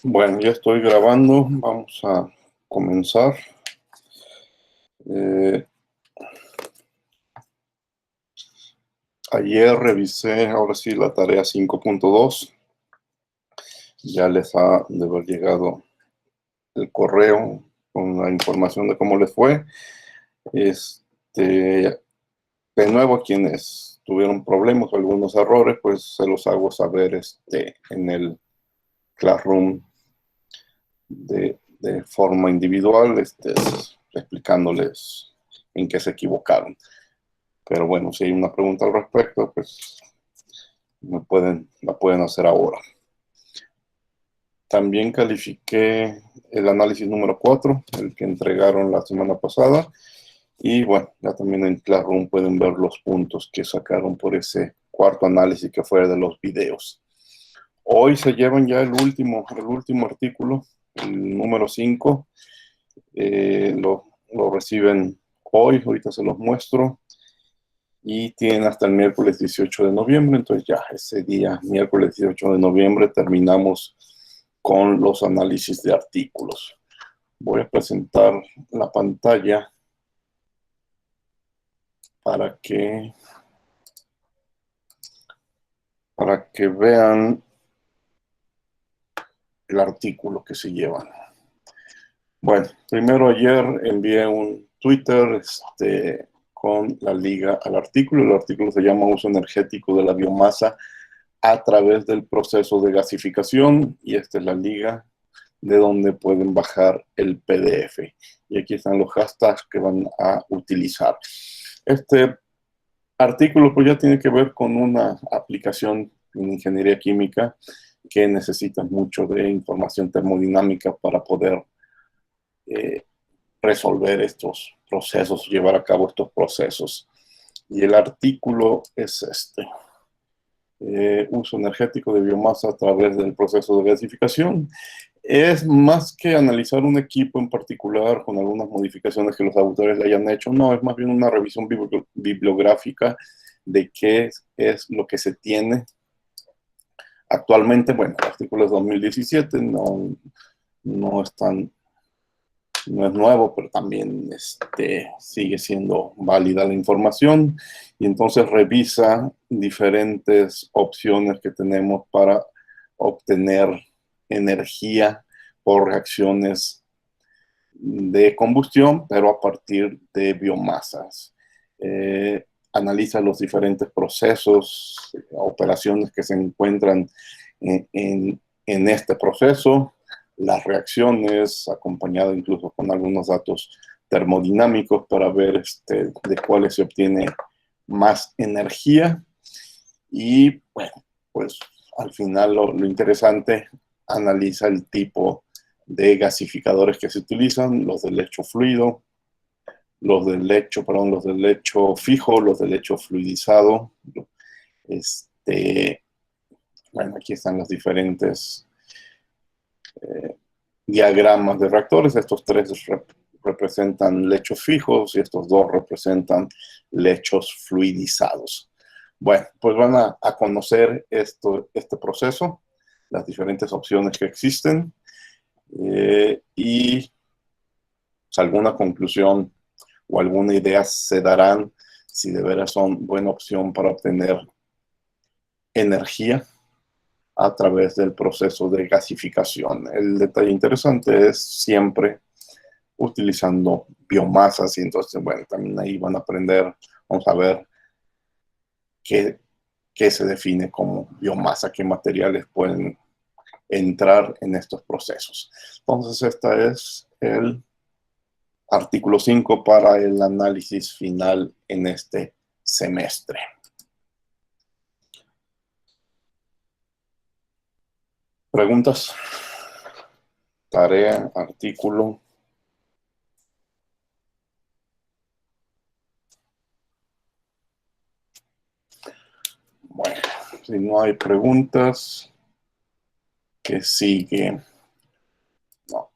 Bueno, ya estoy grabando. Vamos a comenzar. Ayer revisé, ahora sí, la tarea 5.2. Ya les ha de haber llegado el correo con la información de cómo les fue. De nuevo, quienes tuvieron problemas o algunos errores, pues se los hago saber en el Classroom de forma individual, explicándoles en qué se equivocaron. Pero bueno, si hay una pregunta al respecto, pues la pueden hacer ahora. También califiqué el análisis número 4, el que entregaron la semana pasada. Y bueno, ya también en Classroom pueden ver los puntos que sacaron por ese cuarto análisis que fue de los videos. Hoy se llevan ya el último artículo, el número 5. Lo reciben hoy, ahorita se los muestro. Y tienen hasta el miércoles 18 de noviembre, entonces ya ese día, miércoles 18 de noviembre, terminamos con los análisis de artículos. Voy a presentar la pantalla para que vean el artículo que se llevan. Bueno, primero ayer envié un Twitter con la liga al artículo. El artículo se llama Uso energético de la biomasa a través del proceso de gasificación, y esta es la liga de donde pueden bajar el PDF. Y aquí están los hashtags que van a utilizar. Este artículo pues ya tiene que ver con una aplicación en ingeniería química que necesita mucho de información termodinámica para poder resolver estos procesos, llevar a cabo estos procesos. Y el artículo es uso energético de biomasa a través del proceso de gasificación. Es más que analizar un equipo en particular con algunas modificaciones que los autores le hayan hecho, no, es más bien una revisión bibliográfica de qué es lo que se tiene actualmente. Bueno, el artículo es 2017, no es nuevo, pero también sigue siendo válida la información, y entonces revisa diferentes opciones que tenemos para obtener energía por reacciones de combustión, pero a partir de biomasas. Analiza los diferentes procesos, operaciones que se encuentran en este proceso, las reacciones, acompañado incluso con algunos datos termodinámicos para ver de cuáles se obtiene más energía. Y bueno, pues al final lo interesante, analiza el tipo de gasificadores que se utilizan, los del lecho fluido, los del lecho fijo, los del lecho fluidizado. Bueno, aquí están los diferentes diagramas de reactores. Estos tres representan lechos fijos y estos dos representan lechos fluidizados. Bueno, pues van a conocer este proceso, las diferentes opciones que existen, y pues, alguna conclusión o alguna idea se darán si de veras son buena opción para obtener energía a través del proceso de gasificación. El detalle interesante es siempre utilizando biomasas, y entonces, bueno, también ahí van a aprender, vamos a ver qué se define como biomasa, qué materiales pueden entrar en estos procesos. Entonces, este es el artículo 5 para el análisis final en este semestre. ¿Preguntas? Tarea, artículo. Bueno, si no hay preguntas, ¿qué sigue? No.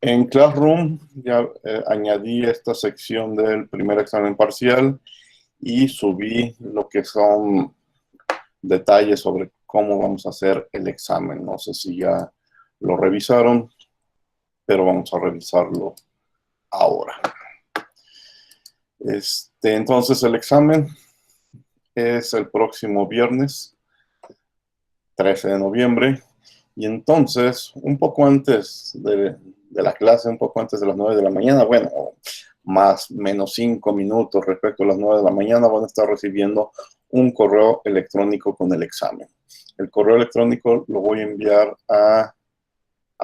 En Classroom ya añadí esta sección del primer examen parcial y subí lo que son detalles sobre cómo vamos a hacer el examen. No sé si ya lo revisaron, pero vamos a revisarlo ahora. Entonces el examen es el próximo viernes, 13 de noviembre, y entonces, un poco antes de la clase, un poco antes de las 9 de la mañana, bueno, más o menos 5 minutos respecto a las 9 de la mañana, van a estar recibiendo un correo electrónico con el examen. El correo electrónico lo voy a enviar a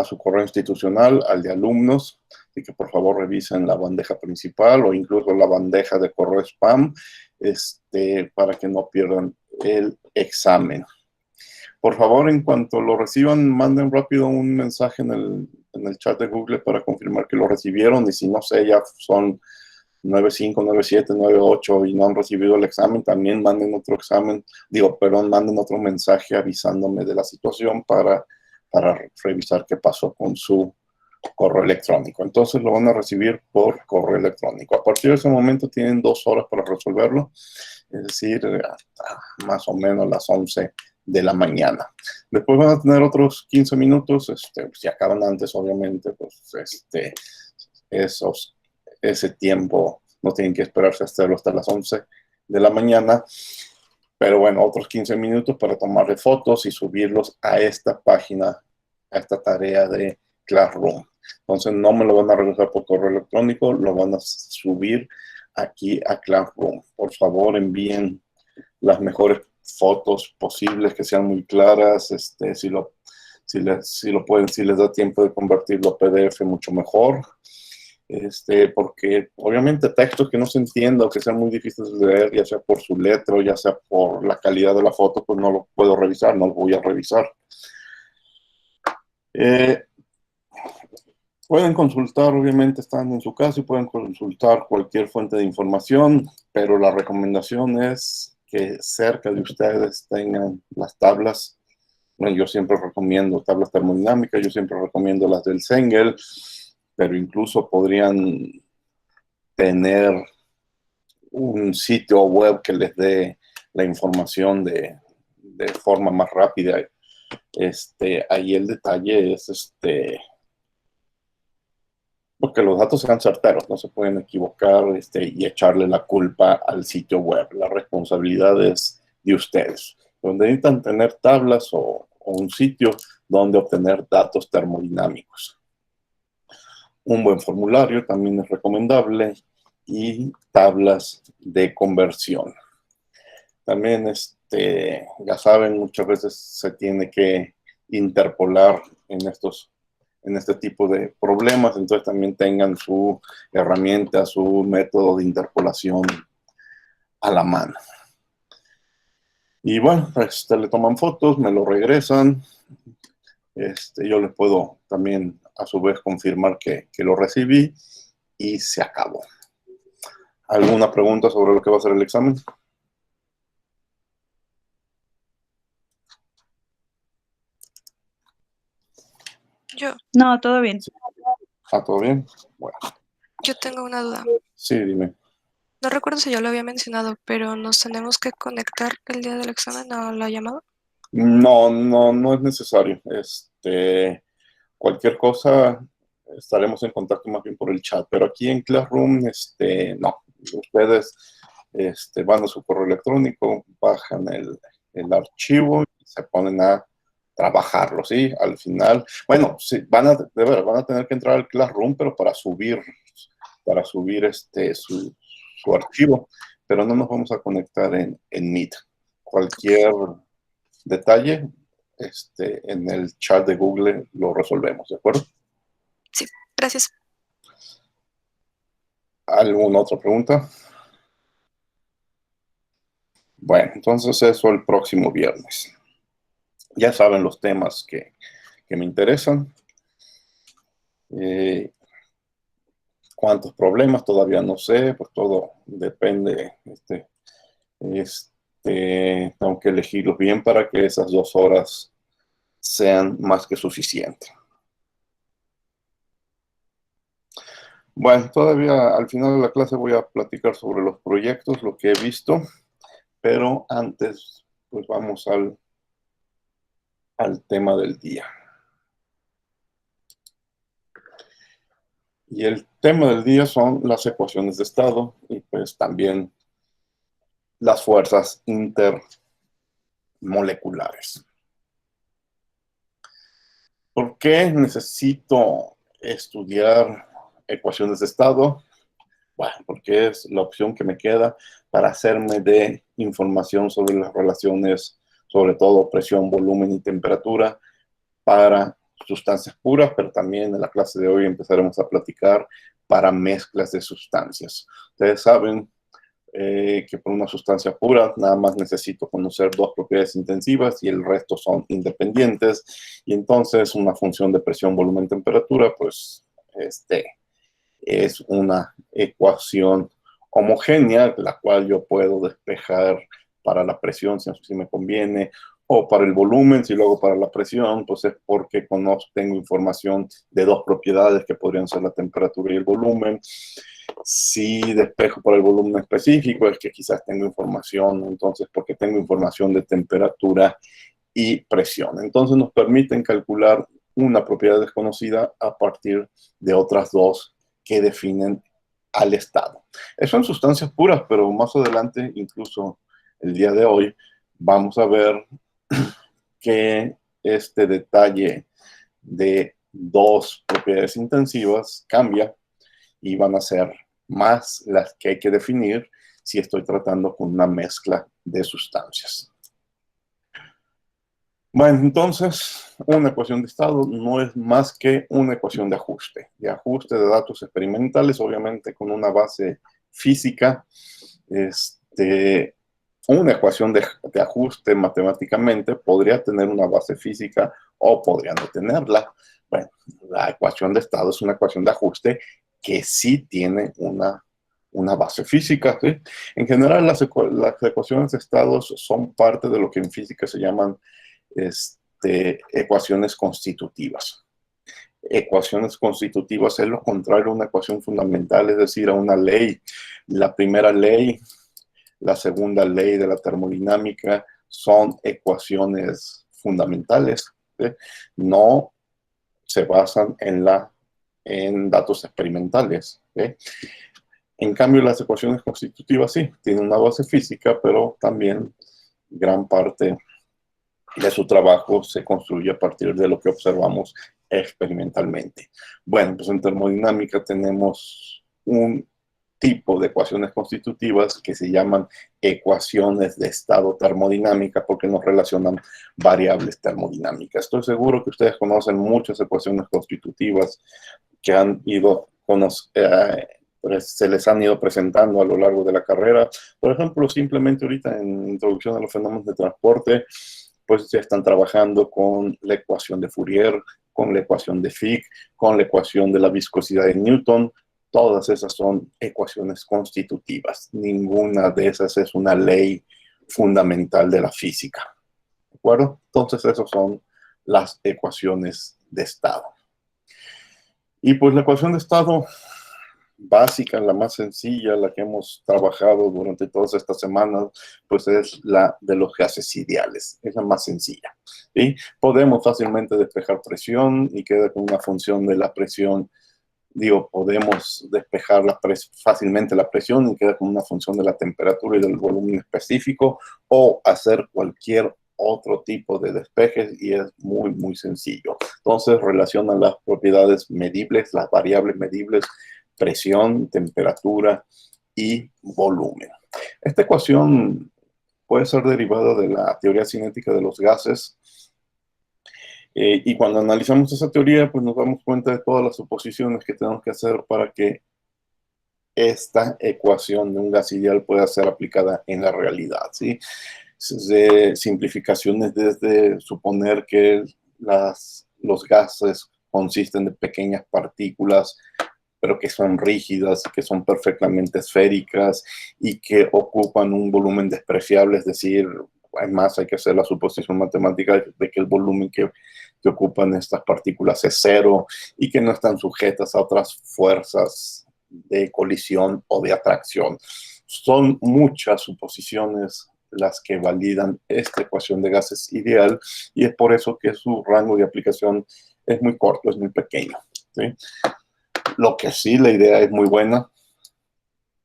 su correo institucional, al de alumnos, y que por favor revisen la bandeja principal o incluso la bandeja de correo spam, para que no pierdan el examen. Por favor, en cuanto lo reciban, manden rápido un mensaje en el chat de Google para confirmar que lo recibieron, y si no sé, ya son 9.5, 9.7, 9.8 y no han recibido el examen, también manden otro manden otro mensaje avisándome de la situación para revisar qué pasó con su correo electrónico. Entonces lo van a recibir por correo electrónico. A partir de ese momento tienen 2 horas para resolverlo, es decir, más o menos las 11 de la mañana. Después van a tener otros 15 minutos, si acaban antes, obviamente, pues ese tiempo no tienen que esperarse hasta las 11 de la mañana, pero bueno, otros 15 minutos para tomarle fotos y subirlos a esta página, a esta tarea de Classroom. Entonces no me lo van a regresar por correo electrónico, lo van a subir aquí a Classroom. Por favor, envíen las mejores fotos posibles, que sean muy claras, si les da tiempo de convertirlo a PDF, mucho mejor. Porque obviamente textos que no se entienda o que sean muy difíciles de leer, ya sea por su letra o ya sea por la calidad de la foto, pues no lo puedo revisar, no lo voy a revisar. Pueden consultar, obviamente están en su casa y pueden consultar cualquier fuente de información, pero la recomendación es que cerca de ustedes tengan las tablas. Bueno, yo siempre recomiendo tablas termodinámicas, yo siempre recomiendo las del Cengel, pero incluso podrían tener un sitio web que les dé la información de forma más rápida. Ahí el detalle es porque los datos sean certeros, no se pueden equivocar y echarle la culpa al sitio web. La responsabilidad es de ustedes. Donde necesitan tener tablas o un sitio donde obtener datos termodinámicos. Un buen formulario también es recomendable y tablas de conversión. También, ya saben, muchas veces se tiene que interpolar en este tipo de problemas, entonces también tengan su herramienta, su método de interpolación a la mano. Y bueno, le toman fotos, me lo regresan, yo les puedo también a su vez confirmar que lo recibí y se acabó. ¿Alguna pregunta sobre lo que va a ser el examen? No, todo bien. ¿Todo bien? Bueno. Yo tengo una duda. Sí, dime. No recuerdo si ya lo había mencionado, pero ¿nos tenemos que conectar el día del examen a la llamada? No es necesario. Cualquier cosa estaremos en contacto más bien por el chat, pero aquí en Classroom, no. Ustedes van a su correo electrónico, bajan el archivo y se ponen a trabajarlo, ¿sí? Al final, bueno, sí, van a tener que entrar al Classroom, pero para subir su archivo, pero no nos vamos a conectar en Meet. Cualquier detalle, en el chat de Google lo resolvemos, ¿de acuerdo? Sí, gracias. ¿Alguna otra pregunta? Bueno, entonces eso el próximo viernes. Ya saben los temas que me interesan. ¿Cuántos problemas? Todavía no sé, pues todo depende. Tengo que elegirlos bien para que esas 2 horas sean más que suficientes. Bueno, todavía al final de la clase voy a platicar sobre los proyectos, lo que he visto, pero antes, pues vamos al tema del día. Y el tema del día son las ecuaciones de estado y pues también las fuerzas intermoleculares. ¿Por qué necesito estudiar ecuaciones de estado? Bueno, porque es la opción que me queda para hacerme de información sobre las relaciones, sobre todo presión, volumen y temperatura para sustancias puras, pero también en la clase de hoy empezaremos a platicar para mezclas de sustancias. Ustedes saben que por una sustancia pura nada más necesito conocer dos propiedades intensivas y el resto son independientes. Y entonces una función de presión, volumen, temperatura, pues es una ecuación homogénea, la cual yo puedo despejar para la presión si me conviene, o para el volumen, si lo hago para la presión, pues es porque tengo información de dos propiedades que podrían ser la temperatura y el volumen. Si despejo para el volumen específico, es que quizás tengo información, entonces porque tengo información de temperatura y presión. Entonces nos permiten calcular una propiedad desconocida a partir de otras dos que definen al estado. Eso en sustancias puras, pero más adelante, incluso el día de hoy, vamos a ver que este detalle de dos propiedades intensivas cambia y van a ser más las que hay que definir si estoy tratando con una mezcla de sustancias. Bueno, entonces, una ecuación de estado no es más que una ecuación de ajuste de datos experimentales, obviamente con una base física. Una ecuación de ajuste matemáticamente podría tener una base física o podría no tenerla. Bueno, la ecuación de estado es una ecuación de ajuste que sí tiene una base física, ¿sí? En general, las ecuaciones de estados son parte de lo que en física se llaman ecuaciones constitutivas. Ecuaciones constitutivas es lo contrario a una ecuación fundamental, es decir, a una ley. La primera ley, la segunda ley de la termodinámica son ecuaciones fundamentales, ¿sí? No se basan en datos experimentales, ¿sí? En cambio, las ecuaciones constitutivas sí, tienen una base física, pero también gran parte de su trabajo se construye a partir de lo que observamos experimentalmente. Bueno, pues en termodinámica tenemos un tipo de ecuaciones constitutivas que se llaman ecuaciones de estado termodinámica porque nos relacionan variables termodinámicas. Estoy seguro que ustedes conocen muchas ecuaciones constitutivas que se les han ido presentando a lo largo de la carrera. Por ejemplo, simplemente ahorita en Introducción a los Fenómenos de Transporte, pues ya están trabajando con la ecuación de Fourier, con la ecuación de Fick, con la ecuación de la viscosidad de Newton. Todas esas son ecuaciones constitutivas. Ninguna de esas es una ley fundamental de la física. ¿De acuerdo? Entonces, esas son las ecuaciones de estado. Y pues la ecuación de estado básica, la más sencilla, la que hemos trabajado durante todas estas semanas, pues es la de los gases ideales, es la más sencilla. ¿Sí? Podemos fácilmente despejar presión y queda con una función de la presión, podemos despejar fácilmente la presión y queda con una función de la temperatura y del volumen específico, o hacer cualquier otro tipo de despejes y es muy, muy sencillo. Entonces relacionan las propiedades medibles, las variables medibles, presión, temperatura y volumen. Esta ecuación puede ser derivada de la teoría cinética de los gases. Y cuando analizamos esa teoría, pues nos damos cuenta de todas las suposiciones que tenemos que hacer para que esta ecuación de un gas ideal pueda ser aplicada en la realidad, ¿sí? De simplificaciones desde suponer que los gases consisten de pequeñas partículas, pero que son rígidas, que son perfectamente esféricas y que ocupan un volumen despreciable, es decir, además hay que hacer la suposición matemática de que el volumen que ocupan estas partículas es cero y que no están sujetas a otras fuerzas de colisión o de atracción. Son muchas suposiciones las que validan esta ecuación de gases ideal y es por eso que su rango de aplicación es muy corto, es muy pequeño, ¿sí? Lo que sí, la idea es muy buena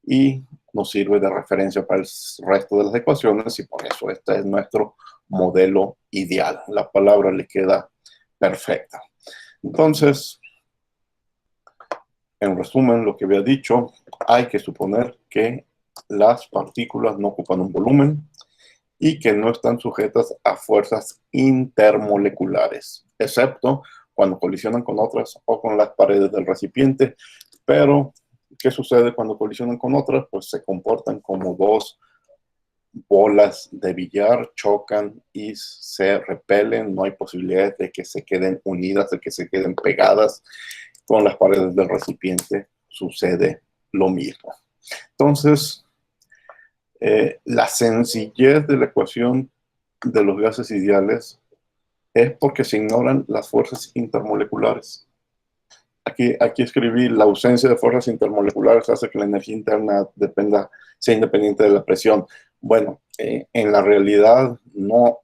y nos sirve de referencia para el resto de las ecuaciones, y por eso este es nuestro modelo ideal. La palabra le queda perfecta. Entonces, en resumen, lo que había dicho, hay que suponer que las partículas no ocupan un volumen y que no están sujetas a fuerzas intermoleculares, excepto cuando colisionan con otras o con las paredes del recipiente. Pero, ¿qué sucede cuando colisionan con otras? Pues se comportan como dos bolas de billar, chocan y se repelen. No hay posibilidad de que se queden unidas, de que se queden pegadas. Con las paredes del recipiente sucede lo mismo. Entonces, la sencillez de la ecuación de los gases ideales es porque se ignoran las fuerzas intermoleculares. Aquí escribí: la ausencia de fuerzas intermoleculares hace que la energía interna sea independiente de la presión. Bueno, en la realidad no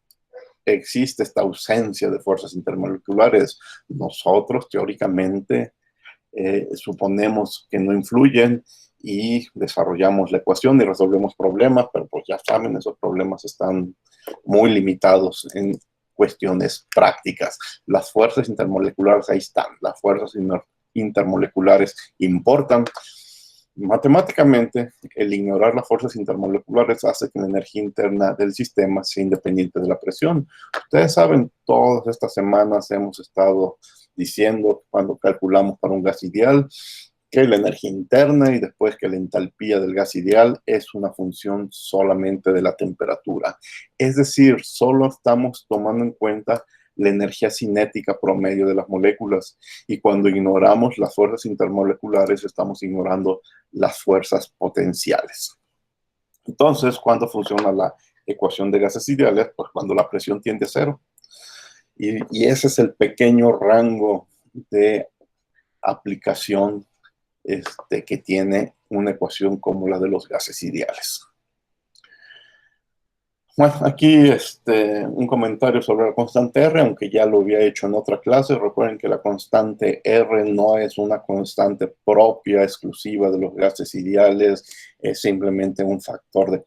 existe esta ausencia de fuerzas intermoleculares. Nosotros teóricamente suponemos que no influyen y desarrollamos la ecuación y resolvemos problemas, pero pues ya saben, esos problemas están muy limitados en cuestiones prácticas. Las fuerzas intermoleculares ahí están, las fuerzas intermoleculares importan. Matemáticamente, el ignorar las fuerzas intermoleculares hace que la energía interna del sistema sea independiente de la presión. Ustedes saben, todas estas semanas hemos estado diciendo, cuando calculamos para un gas ideal, que la energía interna y después que la entalpía del gas ideal es una función solamente de la temperatura. Es decir, solo estamos tomando en cuenta la energía cinética promedio de las moléculas, y cuando ignoramos las fuerzas intermoleculares estamos ignorando las fuerzas potenciales. Entonces, ¿cuándo funciona la ecuación de gases ideales? Pues cuando la presión tiende a cero. Y ese es el pequeño rango de aplicación que tiene una ecuación como la de los gases ideales. Bueno, aquí un comentario sobre la constante R, aunque ya lo había hecho en otra clase. Recuerden que la constante R no es una constante propia, exclusiva de los gases ideales, es simplemente un factor de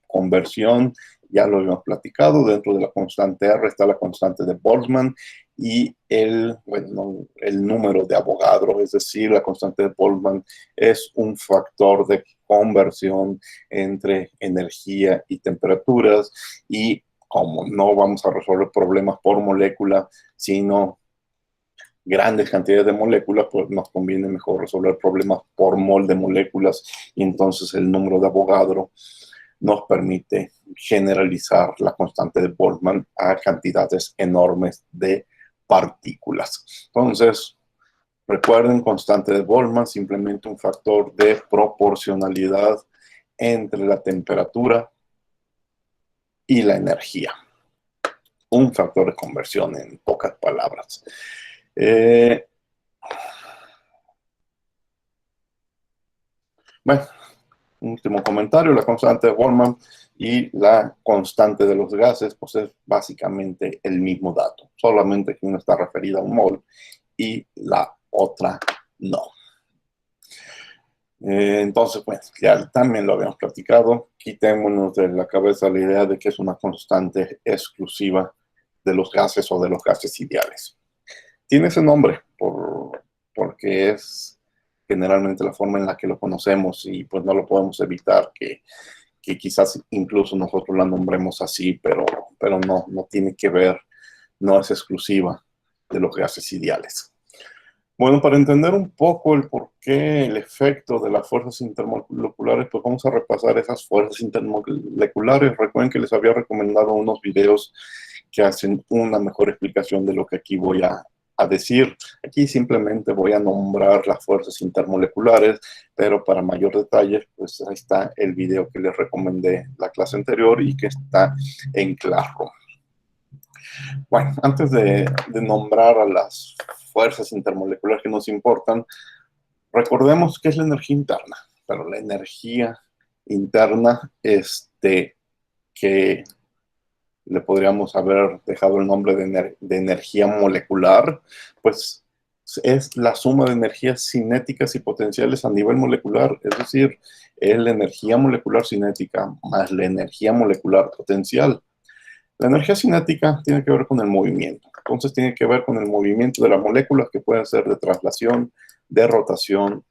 conversión. Ya lo habíamos platicado. Dentro de la constante R está la constante de Boltzmann y el número de Avogadro, es decir, la constante de Boltzmann es un factor de conversión entre energía y temperaturas, y como no vamos a resolver problemas por molécula, sino grandes cantidades de moléculas, pues nos conviene mejor resolver problemas por mol de moléculas, y entonces el número de Avogadro nos permite generalizar la constante de Boltzmann a cantidades enormes de partículas. Entonces, recuerden, constante de Boltzmann, simplemente un factor de proporcionalidad entre la temperatura y la energía. Un factor de conversión, en pocas palabras. Bueno, último comentario: la constante de Boltzmann y la constante de los gases, pues es básicamente el mismo dato, solamente que una está referida a un mol y la otra no. Entonces, pues ya también lo habíamos platicado. Quitémonos de la cabeza la idea de que es una constante exclusiva de los gases o de los gases ideales. Tiene ese nombre porque es generalmente la forma en la que lo conocemos, y pues no lo podemos evitar que quizás incluso nosotros la nombremos así, pero no tiene que ver, no es exclusiva de los gases ideales. Bueno, para entender un poco el porqué, el efecto de las fuerzas intermoleculares, pues vamos a repasar esas fuerzas intermoleculares. Recuerden que les había recomendado unos videos que hacen una mejor explicación de lo que aquí voy a decir. Aquí simplemente voy a nombrar las fuerzas intermoleculares, pero para mayor detalle, pues ahí está el video que les recomendé la clase anterior y que está en Classroom. Bueno, antes de nombrar a las fuerzas intermoleculares que nos importan, recordemos qué es la energía interna. Pero la energía interna, que le podríamos haber dejado el nombre de energía molecular, pues es la suma de energías cinéticas y potenciales a nivel molecular, es decir, es la energía molecular cinética más la energía molecular potencial. La energía cinética tiene que ver con el movimiento, entonces tiene que ver con el movimiento de las moléculas que pueden ser de traslación, de rotación,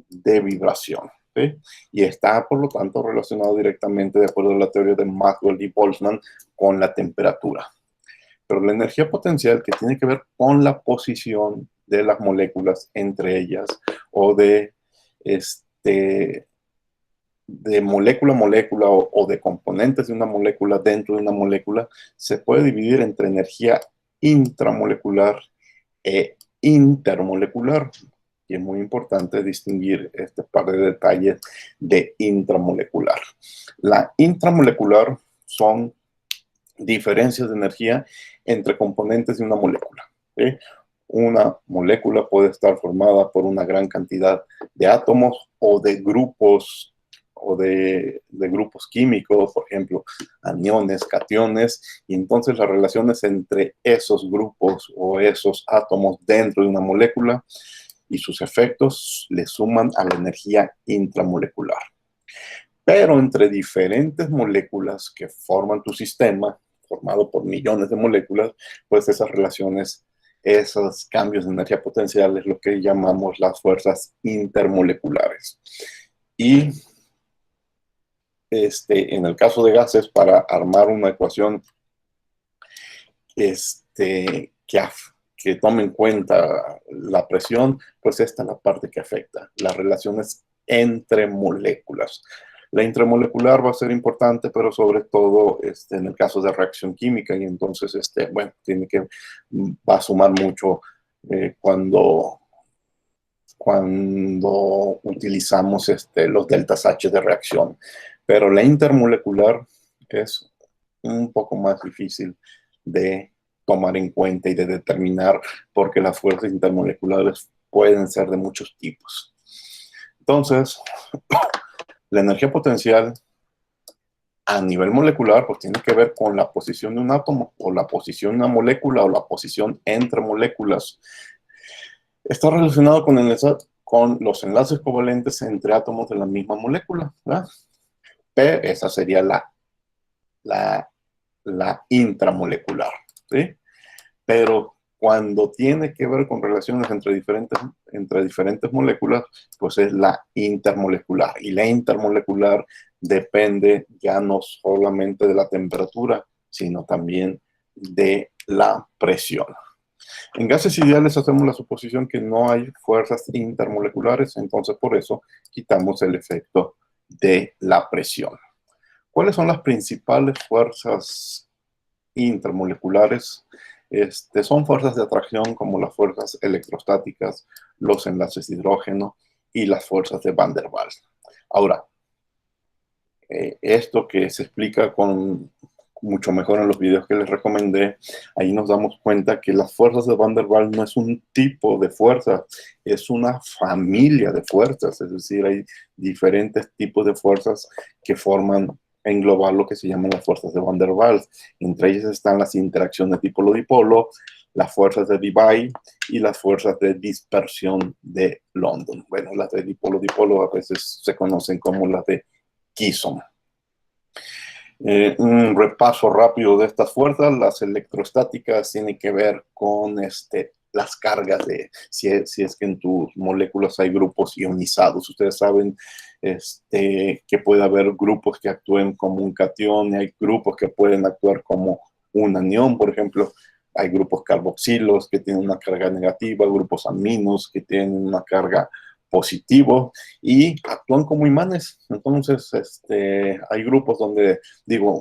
de vibración. ¿Sí? Y está, por lo tanto, relacionado directamente, de acuerdo a la teoría de Maxwell y Boltzmann, con la temperatura. Pero la energía potencial, que tiene que ver con la posición de las moléculas entre ellas, o de molécula a molécula o de componentes de una molécula dentro de una molécula, se puede dividir entre energía intramolecular e intermolecular. Y es muy importante distinguir este par de detalles de intramolecular. La intramolecular son diferencias de energía entre componentes de una molécula. ¿Sí? Una molécula puede estar formada por una gran cantidad de átomos o de grupos grupos químicos, por ejemplo, aniones, cationes, y entonces las relaciones entre esos grupos o esos átomos dentro de una molécula y sus efectos le suman a la energía intramolecular. Pero entre diferentes moléculas que forman tu sistema, formado por millones de moléculas, pues esas relaciones, esos cambios de energía potencial es lo que llamamos las fuerzas intermoleculares. Y en el caso de gases, para armar una ecuación que tome en cuenta la presión, pues esta es la parte que afecta, las relaciones entre moléculas. La intramolecular va a ser importante, pero sobre todo en el caso de reacción química, y entonces, bueno, va a sumar mucho cuando utilizamos los deltas H de reacción. Pero la intermolecular es un poco más difícil de tomar en cuenta y de determinar, porque las fuerzas intermoleculares pueden ser de muchos tipos. Entonces, la energía potencial a nivel molecular pues tiene que ver con la posición de un átomo, o la posición de una molécula, o la posición entre moléculas. Está relacionado con los enlaces covalentes entre átomos de la misma molécula, ¿verdad? Esa sería la intramolecular, ¿sí? Pero cuando tiene que ver con relaciones entre diferentes moléculas, pues es la intermolecular. Y la intermolecular depende ya no solamente de la temperatura, sino también de la presión. En gases ideales hacemos la suposición que no hay fuerzas intermoleculares, entonces por eso quitamos el efecto de la presión. ¿Cuáles son las principales fuerzas intermoleculares? Son fuerzas de atracción como las fuerzas electrostáticas, los enlaces de hidrógeno y las fuerzas de Van der Waals. Ahora, esto que se explica mucho mejor en los videos que les recomendé, ahí nos damos cuenta que las fuerzas de Van der Waals no es un tipo de fuerza, es una familia de fuerzas, es decir, hay diferentes tipos de fuerzas que forman en global lo que se llaman las fuerzas de Van der Waals. Entre ellas están las interacciones dipolo-dipolo, las fuerzas de Debye y las fuerzas de dispersión de London. Bueno, las de dipolo-dipolo a veces se conocen como las de Keeson. Un repaso rápido de estas fuerzas. Las electrostáticas tienen que ver con las cargas de si es que en tus moléculas hay grupos ionizados. Ustedes saben que puede haber grupos que actúen como un catión y hay grupos que pueden actuar como un anión. Por ejemplo, hay grupos carboxilos que tienen una carga negativa, grupos aminos que tienen una carga positiva y actúan como imanes. Entonces, hay grupos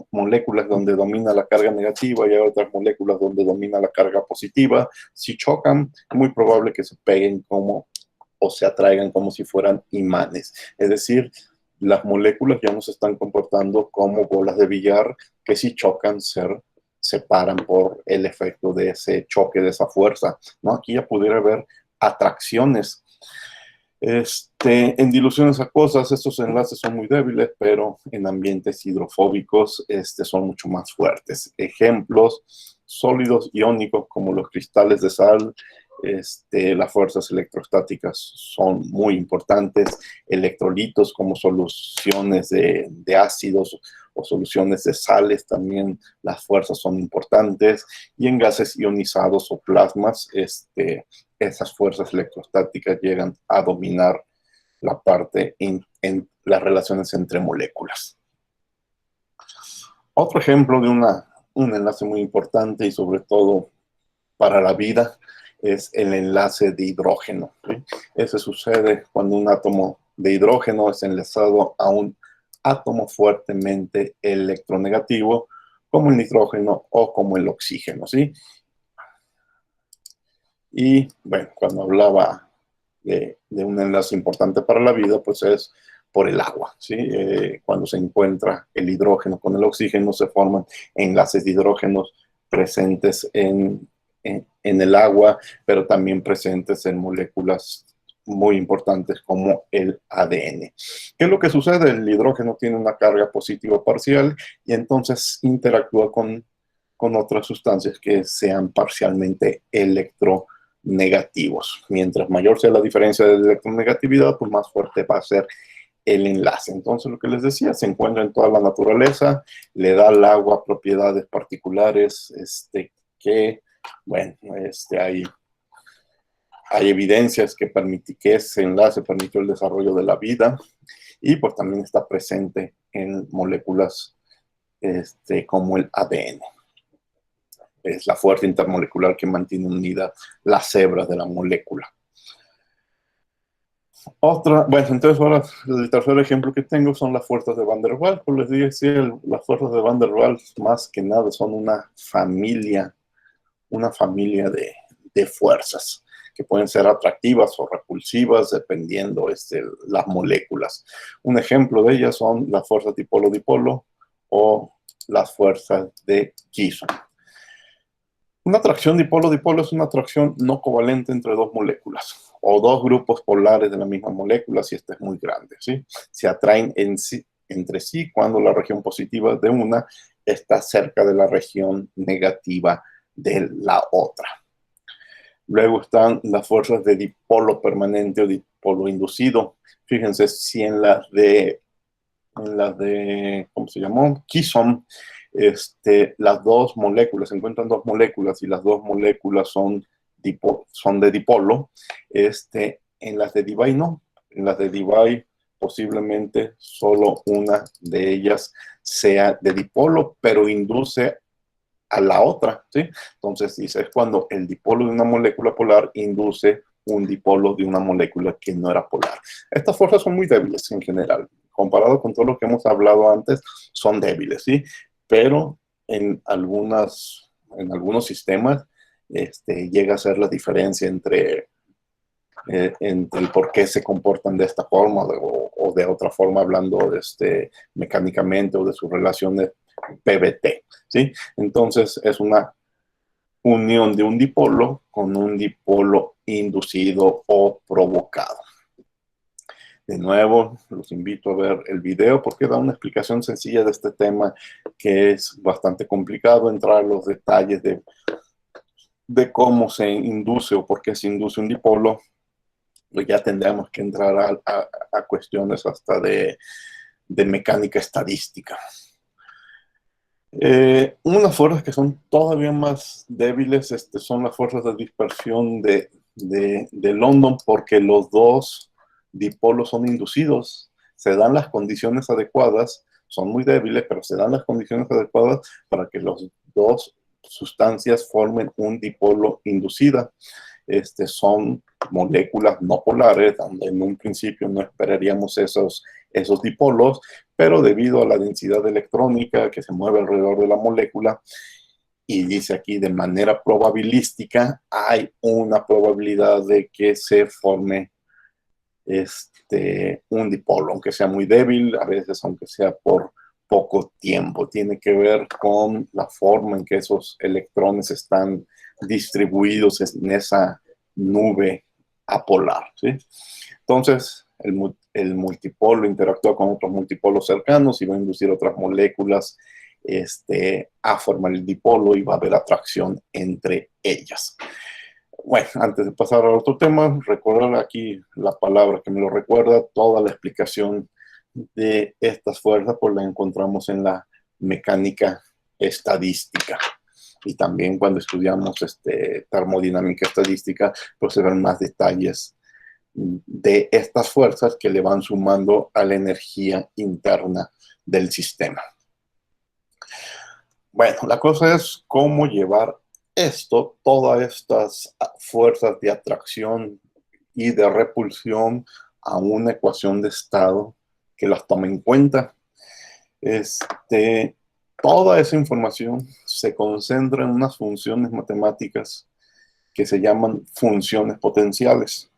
moléculas donde domina la carga negativa y hay otras moléculas donde domina la carga positiva. Si chocan, es muy probable que se peguen o se atraigan como si fueran imanes. Es decir, las moléculas ya no se están comportando como bolas de billar que si chocan se separan por el efecto de ese choque, de esa fuerza, ¿no? Aquí ya pudiera haber atracciones. En diluciones acuosas estos enlaces son muy débiles, pero en ambientes hidrofóbicos son mucho más fuertes. Ejemplos: sólidos iónicos como los cristales de sal Las fuerzas electrostáticas son muy importantes. Electrolitos como soluciones de ácidos o soluciones de sales, también las fuerzas son importantes. Y en gases ionizados o plasmas, esas fuerzas electrostáticas llegan a dominar la parte en las relaciones entre moléculas. Otro ejemplo de un enlace muy importante y sobre todo para la vida es el enlace de hidrógeno, ¿sí? Eso sucede cuando un átomo de hidrógeno es enlazado a un átomo fuertemente electronegativo, como el nitrógeno o como el oxígeno, ¿sí? Y bueno, cuando hablaba de un enlace importante para la vida, pues es por el agua, ¿sí? Cuando se encuentra el hidrógeno con el oxígeno, se forman enlaces de hidrógenos presentes en el agua, pero también presentes en moléculas muy importantes como el ADN. ¿Qué es lo que sucede? El hidrógeno tiene una carga positiva parcial y entonces interactúa con otras sustancias que sean parcialmente electronegativos. Mientras mayor sea la diferencia de electronegatividad, pues más fuerte va a ser el enlace. Entonces, lo que les decía, se encuentra en toda la naturaleza, le da al agua propiedades particulares, que, bueno, hay evidencias que ese enlace permitió el desarrollo de la vida y pues también está presente en moléculas como el ADN. Es la fuerza intermolecular que mantiene unida las hebras de la molécula. Bueno, entonces ahora el tercer ejemplo que tengo son las fuerzas de Van der Waals. Como les dije, sí, las fuerzas de Van der Waals más que nada son una familia de fuerzas que pueden ser atractivas o repulsivas dependiendo las moléculas. Un ejemplo de ellas son las fuerzas dipolo-dipolo o las fuerzas de Gison. Una atracción dipolo-dipolo es una atracción no covalente entre dos moléculas o dos grupos polares de la misma molécula si esta es muy grande, ¿sí? Se atraen entre sí cuando la región positiva de una está cerca de la región negativa de la otra. Luego están las fuerzas de dipolo permanente o dipolo inducido. Fíjense si en las de ¿cómo se llamó? Gison, las dos moléculas, se encuentran dos moléculas y las dos moléculas son de dipolo. En las de Debye no. En las de Debye posiblemente solo una de ellas sea de dipolo, pero induce a la otra, ¿sí? Entonces dice, es cuando el dipolo de una molécula polar induce un dipolo de una molécula que no era polar. Estas fuerzas son muy débiles en general. Comparado con todo lo que hemos hablado antes, son débiles, ¿sí? Pero en algunos sistemas llega a ser la diferencia entre el por qué se comportan de esta forma o de otra forma, hablando mecánicamente o de sus relaciones PBT, ¿sí? Entonces es una unión de un dipolo con un dipolo inducido o provocado. De nuevo, los invito a ver el video porque da una explicación sencilla de este tema que es bastante complicado entrar en los detalles de cómo se induce o por qué se induce un dipolo. Pues ya tendríamos que entrar a cuestiones hasta de mecánica estadística. Unas fuerzas que son todavía más débiles son las fuerzas de dispersión de London, porque los dos dipolos son inducidos. Se dan las condiciones adecuadas, son muy débiles, pero se dan las condiciones adecuadas para que las dos sustancias formen un dipolo inducida. Son moléculas no polares, donde en un principio no esperaríamos esos dipolos, pero debido a la densidad electrónica que se mueve alrededor de la molécula, y dice aquí de manera probabilística, hay una probabilidad de que se forme un dipolo, aunque sea muy débil, a veces aunque sea por poco tiempo. Tiene que ver con la forma en que esos electrones están distribuidos en esa nube apolar, ¿sí? Entonces, el multipolo interactúa con otros multipolos cercanos y va a inducir otras moléculas a formar el dipolo y va a haber atracción entre ellas. Bueno, antes de pasar a otro tema, recordar aquí la palabra que me lo recuerda, toda la explicación de estas fuerzas pues la encontramos en la mecánica estadística. Y también cuando estudiamos termodinámica estadística, pues se ven más detalles de estas fuerzas que le van sumando a la energía interna del sistema. Bueno, la cosa es cómo llevar todas estas fuerzas de atracción y de repulsión a una ecuación de estado que las tome en cuenta. Toda esa información se concentra en unas funciones matemáticas que se llaman funciones potenciales.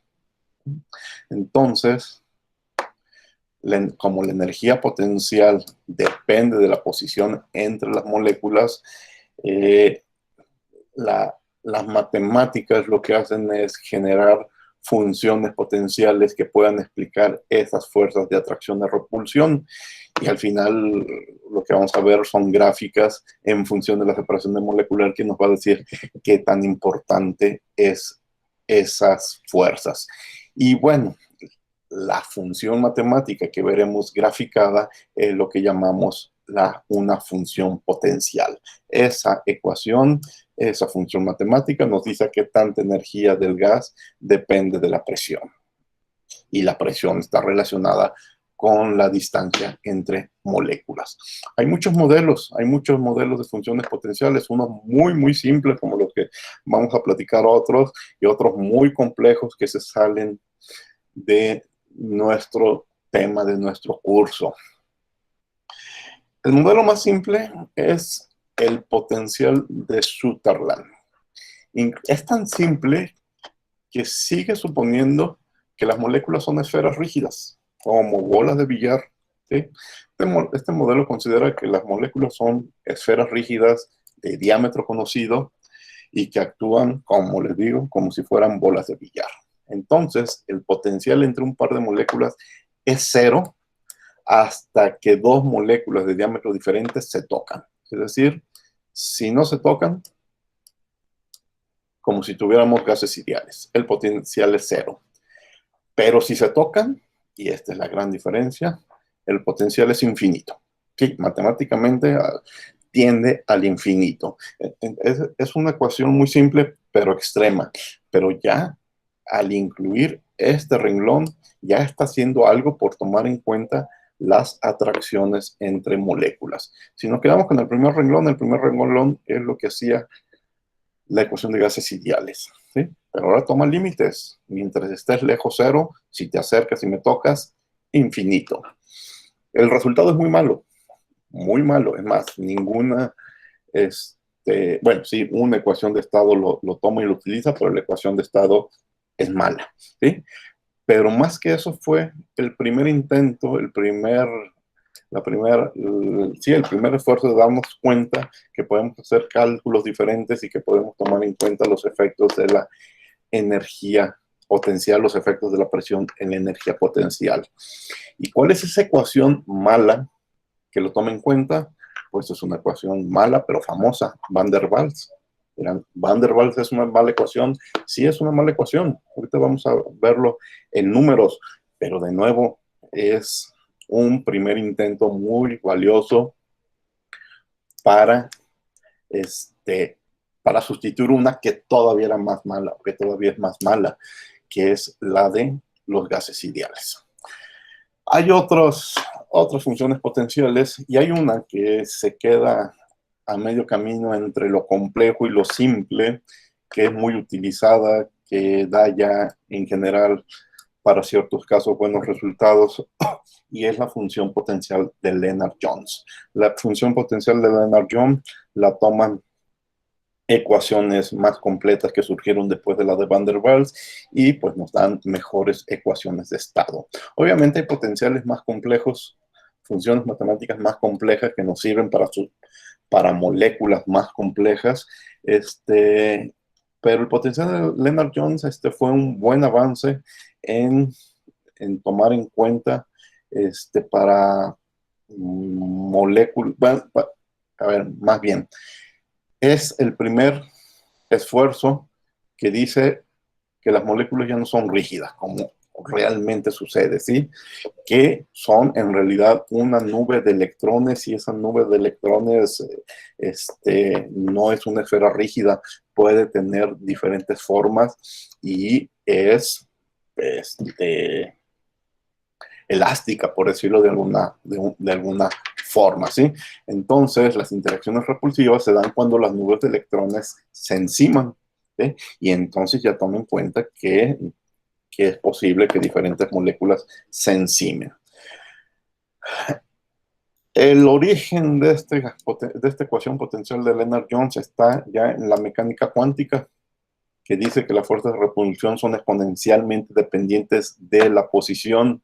Entonces, como la energía potencial depende de la posición entre las moléculas, las matemáticas lo que hacen es generar funciones potenciales que puedan explicar esas fuerzas de atracción y repulsión. Y al final lo que vamos a ver son gráficas en función de la separación de molecular que nos va a decir qué tan importante es esas fuerzas. Y bueno, la función matemática que veremos graficada es lo que llamamos una función potencial. Esa ecuación, esa función matemática nos dice qué tanta energía del gas depende de la presión. Y la presión está relacionada con la distancia entre moléculas. Hay muchos modelos de funciones potenciales, unos muy simples como los que vamos a platicar otros, y otros muy complejos que se salen de nuestro tema de nuestro curso. El modelo más simple es el potencial de Sutherland. Es tan simple que sigue suponiendo que las moléculas son esferas rígidas, como bolas de billar. ¿Sí? Este modelo considera que las moléculas son esferas rígidas de diámetro conocido y que actúan, como les digo, como si fueran bolas de billar. Entonces, el potencial entre un par de moléculas es cero hasta que dos moléculas de diámetro diferentes se tocan. Es decir, si no se tocan, como si tuviéramos gases ideales, el potencial es cero. Pero si se tocan, y esta es la gran diferencia, el potencial es infinito. Sí, matemáticamente tiende al infinito. Es una ecuación muy simple, pero extrema. Pero ya al incluir este renglón, ya está haciendo algo por tomar en cuenta las atracciones entre moléculas. Si nos quedamos con el primer renglón es lo que hacía la ecuación de gases ideales. ¿Sí? Pero ahora toma límites. Mientras estés lejos cero, si te acercas y me tocas, infinito. El resultado es muy malo. Muy malo. Es más, ninguna... bueno, sí, una ecuación de estado lo toma y lo utiliza, pero la ecuación de estado es mala. ¿Sí? Pero más que eso fue el primer intento, el primer esfuerzo de darnos cuenta que podemos hacer cálculos diferentes y que podemos tomar en cuenta los efectos de la energía potencial, los efectos de la presión en la energía potencial. ¿Y cuál es esa ecuación mala que lo toma en cuenta? Pues es una ecuación mala, pero famosa, Van der Waals. Van der Waals es una mala ecuación. Sí, es una mala ecuación. Ahorita vamos a verlo en números, pero de nuevo es un primer intento muy valioso para, para sustituir una que todavía era más mala, que todavía es más mala, que es la de los gases ideales. Hay otras funciones potenciales y hay una que se queda a medio camino entre lo complejo y lo simple, que es muy utilizada, que da ya en general para ciertos casos buenos resultados, y es la función potencial de Lennard-Jones. La función potencial de Lennard-Jones la toman ecuaciones más completas que surgieron después de la de Van der Waals y pues nos dan mejores ecuaciones de estado. Obviamente hay potenciales más complejos, funciones matemáticas más complejas que nos sirven para moléculas más complejas, pero el potencial de Lennard-Jones fue un buen avance en tomar en cuenta para moléculas, bueno, a ver, más bien, es el primer esfuerzo que dice que las moléculas ya no son rígidas, como realmente sucede, ¿sí? Que son en realidad una nube de electrones, y esa nube de electrones no es una esfera rígida, puede tener diferentes formas y es elástica, por decirlo de alguna forma, ¿sí? Entonces, las interacciones repulsivas se dan cuando las nubes de electrones se enciman, ¿sí? Y entonces ya tomen en cuenta que es posible que diferentes moléculas se encimen. El origen de esta ecuación potencial de Lennard-Jones está ya en la mecánica cuántica, que dice que las fuerzas de repulsión son exponencialmente dependientes de la posición,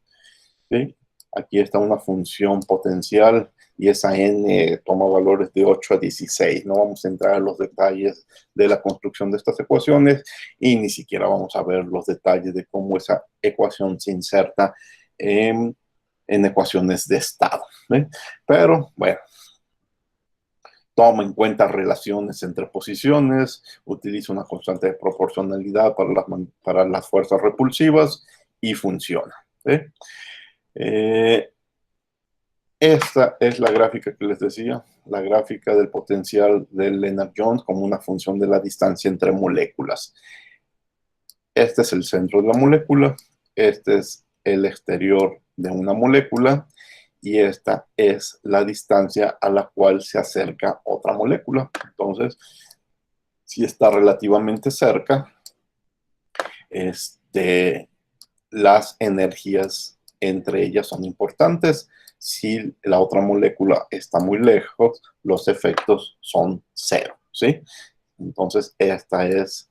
¿sí? Aquí está una función potencial y esa n toma valores de 8 a 16. No vamos a entrar en los detalles de la construcción de estas ecuaciones y ni siquiera vamos a ver los detalles de cómo esa ecuación se inserta en ecuaciones de estado, ¿sí? Pero bueno, toma en cuenta relaciones entre posiciones, utiliza una constante de proporcionalidad para las fuerzas repulsivas y funciona, ¿sí? Esta es la gráfica que les decía, la gráfica del potencial de Lennard-Jones como una función de la distancia entre moléculas. Este es el centro de la molécula, este es el exterior de una molécula y esta es la distancia a la cual se acerca otra molécula. Entonces, si está relativamente cerca, las energías entre ellas son importantes. Si la otra molécula está muy lejos, los efectos son cero, ¿sí? Entonces, esta es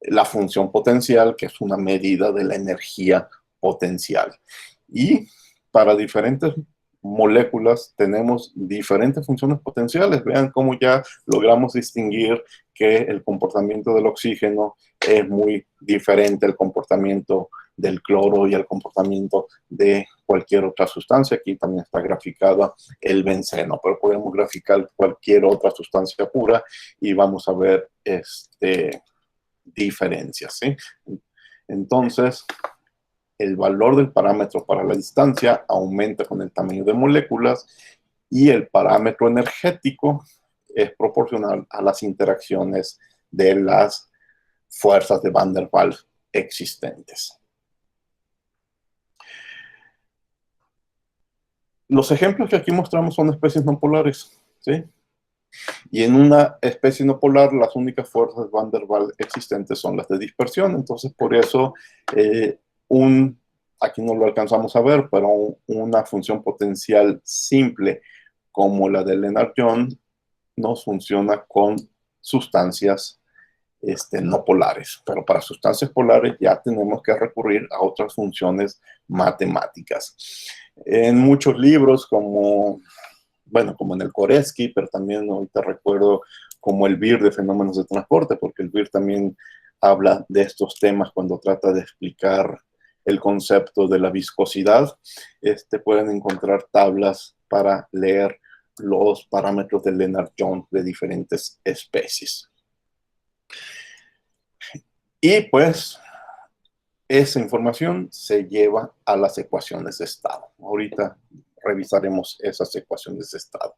la función potencial, que es una medida de la energía potencial. Y para diferentes moléculas tenemos diferentes funciones potenciales. Vean cómo ya logramos distinguir que el comportamiento del oxígeno es muy diferente al comportamiento del cloro y al comportamiento de cualquier otra sustancia. Aquí también está graficada el benceno, pero podemos graficar cualquier otra sustancia pura y vamos a ver diferencias, ¿sí? Entonces, el valor del parámetro para la distancia aumenta con el tamaño de moléculas y el parámetro energético es proporcional a las interacciones de las fuerzas de Van der Waals existentes. Los ejemplos que aquí mostramos son especies no polares, ¿sí? Y en una especie no polar, las únicas fuerzas Van der Waals existentes son las de dispersión. Entonces, por eso, aquí no lo alcanzamos a ver, pero una función potencial simple como la de Lennard-Jones nos funciona con sustancias no polares. Pero para sustancias polares ya tenemos que recurrir a otras funciones matemáticas. En muchos libros, como en el Koretsky, pero también ahorita recuerdo como el BIR de fenómenos de transporte, porque el BIR también habla de estos temas cuando trata de explicar el concepto de la viscosidad. Pueden encontrar tablas para leer los parámetros de Lennard-Jones de diferentes especies. Y pues esa información se lleva a las ecuaciones de estado. Ahorita revisaremos esas ecuaciones de estado.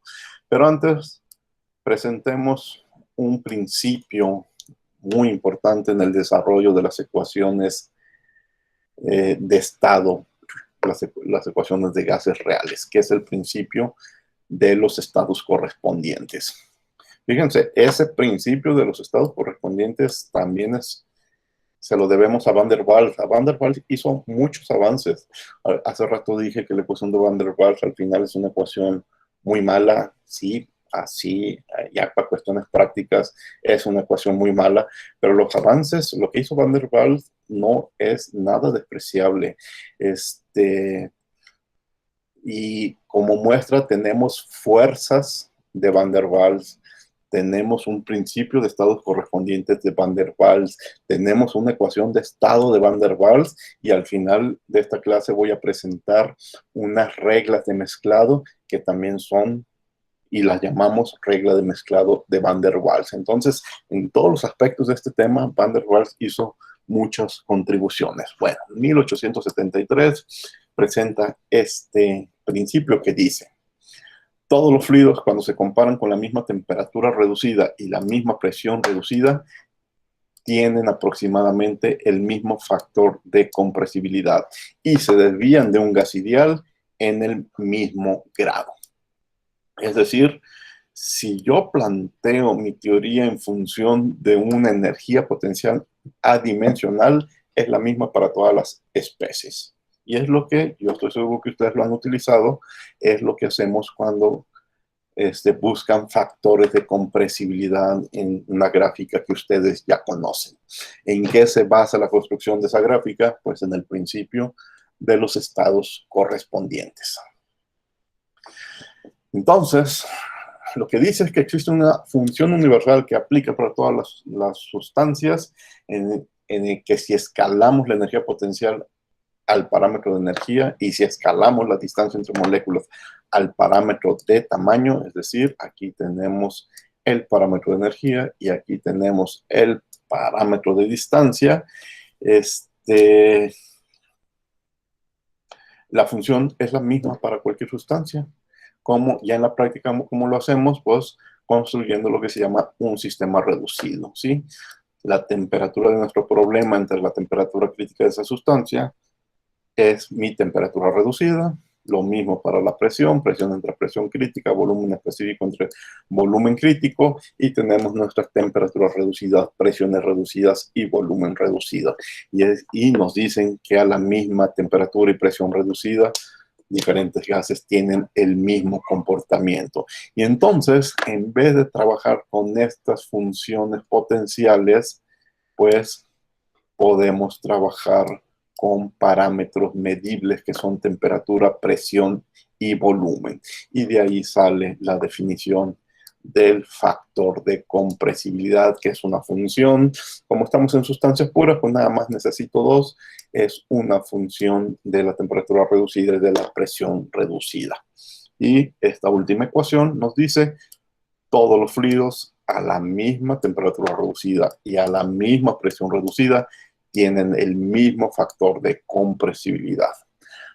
Pero antes, presentemos un principio muy importante en el desarrollo de las ecuaciones de estado, las ecuaciones de gases reales, que es el principio de los estados correspondientes. Fíjense, ese principio de los estados correspondientes también se lo debemos a Van der Waals. Van der Waals hizo muchos avances. Hace rato dije que la ecuación de Van der Waals al final es una ecuación muy mala. Sí, así, ya para cuestiones prácticas, es una ecuación muy mala. Pero los avances, lo que hizo Van der Waals no es nada despreciable. Y como muestra tenemos fuerzas de Van der Waals, tenemos un principio de estados correspondientes de Van der Waals, tenemos una ecuación de estado de Van der Waals y al final de esta clase voy a presentar unas reglas de mezclado que también son y la llamamos regla de mezclado de Van der Waals. Entonces, en todos los aspectos de este tema, Van der Waals hizo muchas contribuciones. Bueno, en 1873 presenta este principio que dice: todos los fluidos, cuando se comparan con la misma temperatura reducida y la misma presión reducida, tienen aproximadamente el mismo factor de compresibilidad y se desvían de un gas ideal en el mismo grado. Es decir, si yo planteo mi teoría en función de una energía potencial adimensional, es la misma para todas las especies. Y es lo que, yo estoy seguro que ustedes lo han utilizado, es lo que hacemos cuando buscan factores de compresibilidad en una gráfica que ustedes ya conocen. ¿En qué se basa la construcción de esa gráfica? Pues en el principio de los estados correspondientes. Entonces, lo que dice es que existe una función universal que aplica para todas las sustancias, en el que si escalamos la energía potencial al parámetro de energía y si escalamos la distancia entre moléculas al parámetro de tamaño, es decir, aquí tenemos el parámetro de energía y aquí tenemos el parámetro de distancia, la función es la misma para cualquier sustancia. Como ya en la práctica, ¿cómo lo hacemos? Pues construyendo lo que se llama un sistema reducido, ¿sí? La temperatura de nuestro problema entre la temperatura crítica de esa sustancia es mi temperatura reducida. Lo mismo para la presión entre presión crítica, volumen específico entre volumen crítico, y tenemos nuestras temperaturas reducidas, presiones reducidas y volumen reducido. Y nos dicen que a la misma temperatura y presión reducida, diferentes gases tienen el mismo comportamiento. Y entonces, en vez de trabajar con estas funciones potenciales, pues podemos trabajar con parámetros medibles que son temperatura, presión y volumen. Y de ahí sale la definición del factor de compresibilidad, que es una función. Como estamos en sustancias puras, pues nada más necesito dos. Es una función de la temperatura reducida y de la presión reducida. Y esta última ecuación nos dice todos los fluidos a la misma temperatura reducida y a la misma presión reducida tienen el mismo factor de compresibilidad.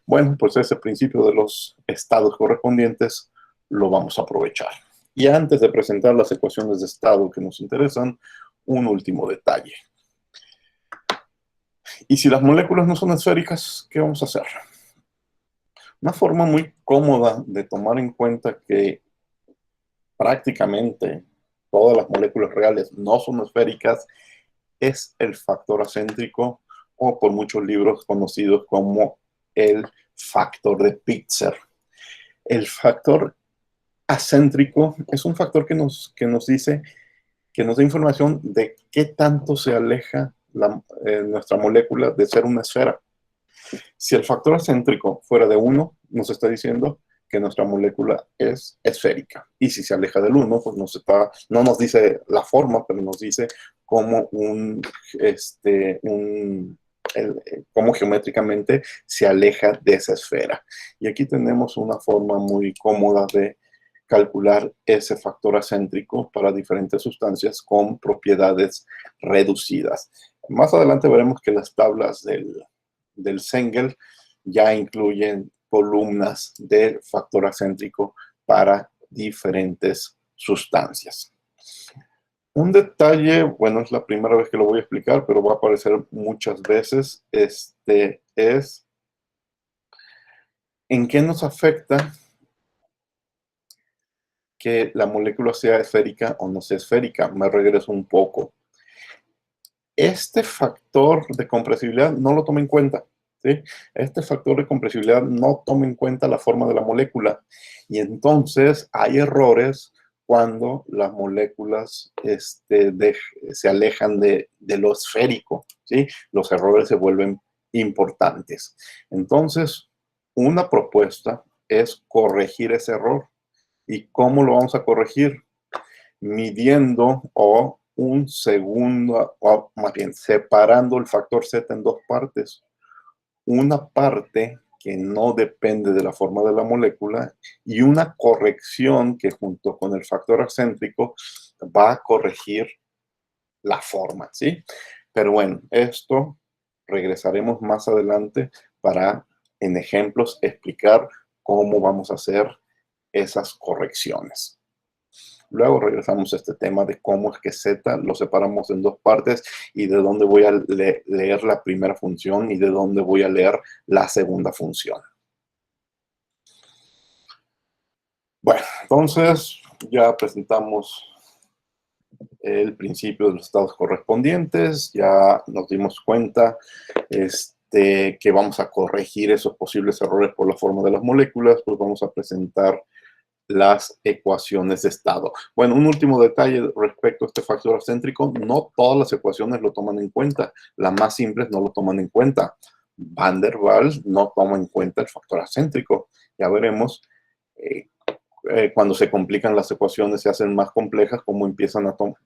Bueno, pues ese principio de los estados correspondientes lo vamos a aprovechar. Y antes de presentar las ecuaciones de estado que nos interesan, un último detalle. Y si las moléculas no son esféricas, ¿qué vamos a hacer? Una forma muy cómoda de tomar en cuenta que prácticamente todas las moléculas reales no son esféricas es el factor acéntrico, o por muchos libros conocidos como el factor de Pitzer. El factor acéntrico es un factor que nos dice, que nos da información de qué tanto se aleja nuestra molécula de ser una esfera. Si el factor acéntrico fuera de 1, nos está diciendo que nuestra molécula es esférica. Y si se aleja del 1, pues no nos dice la forma, pero nos dice cómo cómo geométricamente se aleja de esa esfera. Y aquí tenemos una forma muy cómoda de calcular ese factor acéntrico para diferentes sustancias con propiedades reducidas. Más adelante veremos que las tablas del Cengel ya incluyen columnas del factor acéntrico para diferentes sustancias. Un detalle, bueno, es la primera vez que lo voy a explicar, pero va a aparecer muchas veces, es en qué nos afecta que la molécula sea esférica o no sea esférica. Me regreso un poco. Este factor de compresibilidad no lo toma en cuenta, ¿sí? Este factor de compresibilidad no toma en cuenta la forma de la molécula. Y entonces hay errores cuando las moléculas se alejan de lo esférico, ¿sí? Los errores se vuelven importantes. Entonces, una propuesta es corregir ese error. ¿Y cómo lo vamos a corregir? Midiendo o más bien separando el factor Z en dos partes. Una parte que no depende de la forma de la molécula, y una corrección que junto con el factor excéntrico va a corregir la forma, ¿sí? Pero bueno, esto regresaremos más adelante para, en ejemplos, explicar cómo vamos a hacer esas correcciones. Luego regresamos a este tema de cómo es que Z lo separamos en dos partes y de dónde voy a leer la primera función y de dónde voy a leer la segunda función. Bueno, entonces ya presentamos el principio de los estados correspondientes, ya nos dimos cuenta que vamos a corregir esos posibles errores por la forma de las moléculas, pues vamos a presentar las ecuaciones de estado. Bueno, un último detalle respecto a este factor excéntrico: no todas las ecuaciones lo toman en cuenta, las más simples no lo toman en cuenta. Van der Waals no toma en cuenta el factor excéntrico. Ya veremos cuando se complican las ecuaciones, se hacen más complejas,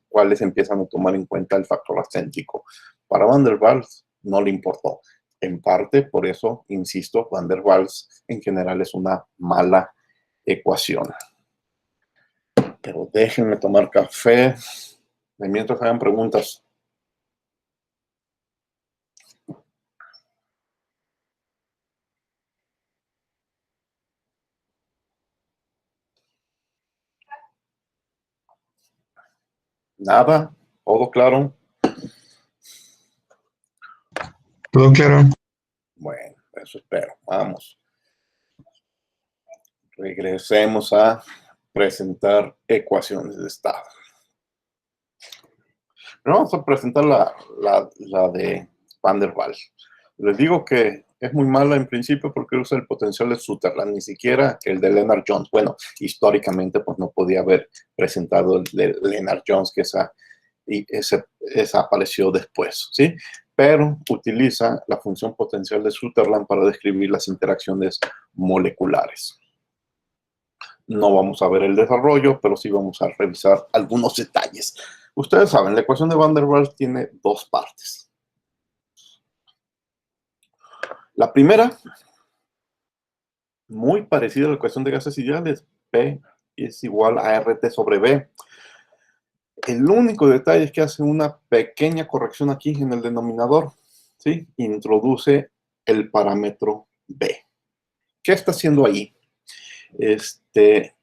cuáles empiezan a tomar en cuenta el factor excéntrico. Para Van der Waals no le importó. En parte, por eso, insisto, Van der Waals en general es una mala ecuación. Pero déjenme tomar café de mientras hagan preguntas. Nada, todo claro. Todo claro. Bueno, eso espero. Vamos. Regresemos a presentar ecuaciones de estado. Pero vamos a presentar la de Van der Waals. Les digo que es muy mala en principio porque usa el potencial de Sutherland, ni siquiera el de Lennard-Jones. Bueno, históricamente pues no podía haber presentado el de Lennard-Jones, que esa apareció después, ¿sí? Pero utiliza la función potencial de Sutherland para describir las interacciones moleculares. No vamos a ver el desarrollo, pero sí vamos a revisar algunos detalles. Ustedes saben, la ecuación de Van der Waals tiene dos partes. La primera, muy parecida a la ecuación de gases ideales, P es igual a RT sobre B. El único detalle es que hace una pequeña corrección aquí en el denominador, ¿sí? Introduce el parámetro B. ¿Qué está haciendo ahí?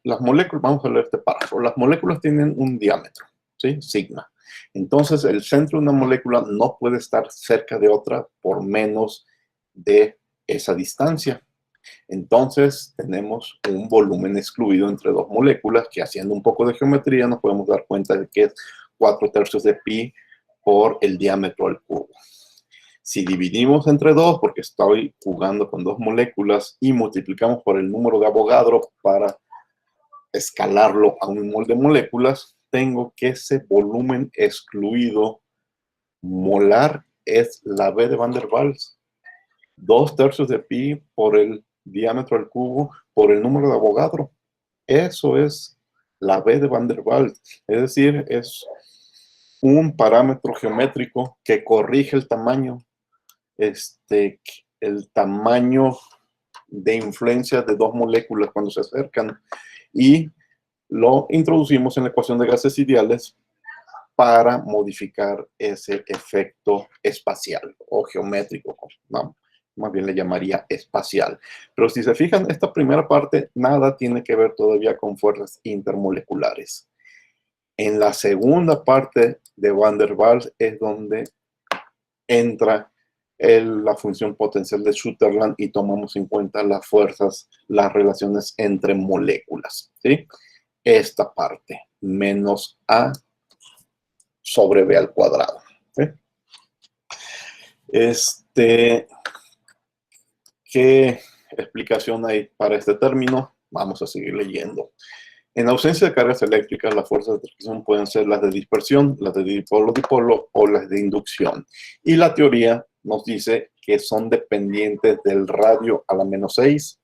Las moléculas, vamos a leer este párrafo. Las moléculas tienen un diámetro, ¿sí? Sigma. Entonces, el centro de una molécula no puede estar cerca de otra por menos de esa distancia. Entonces, tenemos un volumen excluido entre dos moléculas que, haciendo un poco de geometría, nos podemos dar cuenta de que es 4/3 de pi por el diámetro al cubo. Si dividimos entre dos, porque estoy jugando con dos moléculas, y multiplicamos por el número de Avogadro para escalarlo a un mol de moléculas, tengo que ese volumen excluido molar es la B de Van der Waals. 2/3 de pi por el diámetro al cubo por el número de Avogadro. Eso es la B de Van der Waals. Es decir, es un parámetro geométrico que corrige el tamaño de influencia de dos moléculas cuando se acercan, y lo introducimos en la ecuación de gases ideales para modificar ese efecto espacial o geométrico. No, más bien le llamaría espacial. Pero si se fijan, esta primera parte nada tiene que ver todavía con fuerzas intermoleculares. En la segunda parte de Van der Waals es donde entra la función potencial de Sutherland y tomamos en cuenta las fuerzas, las relaciones entre moléculas, ¿sí? Esta parte, menos A sobre B al cuadrado, ¿sí? ¿Qué explicación hay para este término? Vamos a seguir leyendo. En ausencia de cargas eléctricas, las fuerzas de atracción pueden ser las de dispersión, las de dipolo-dipolo o las de inducción. Y la teoría nos dice que son dependientes del radio a la -6,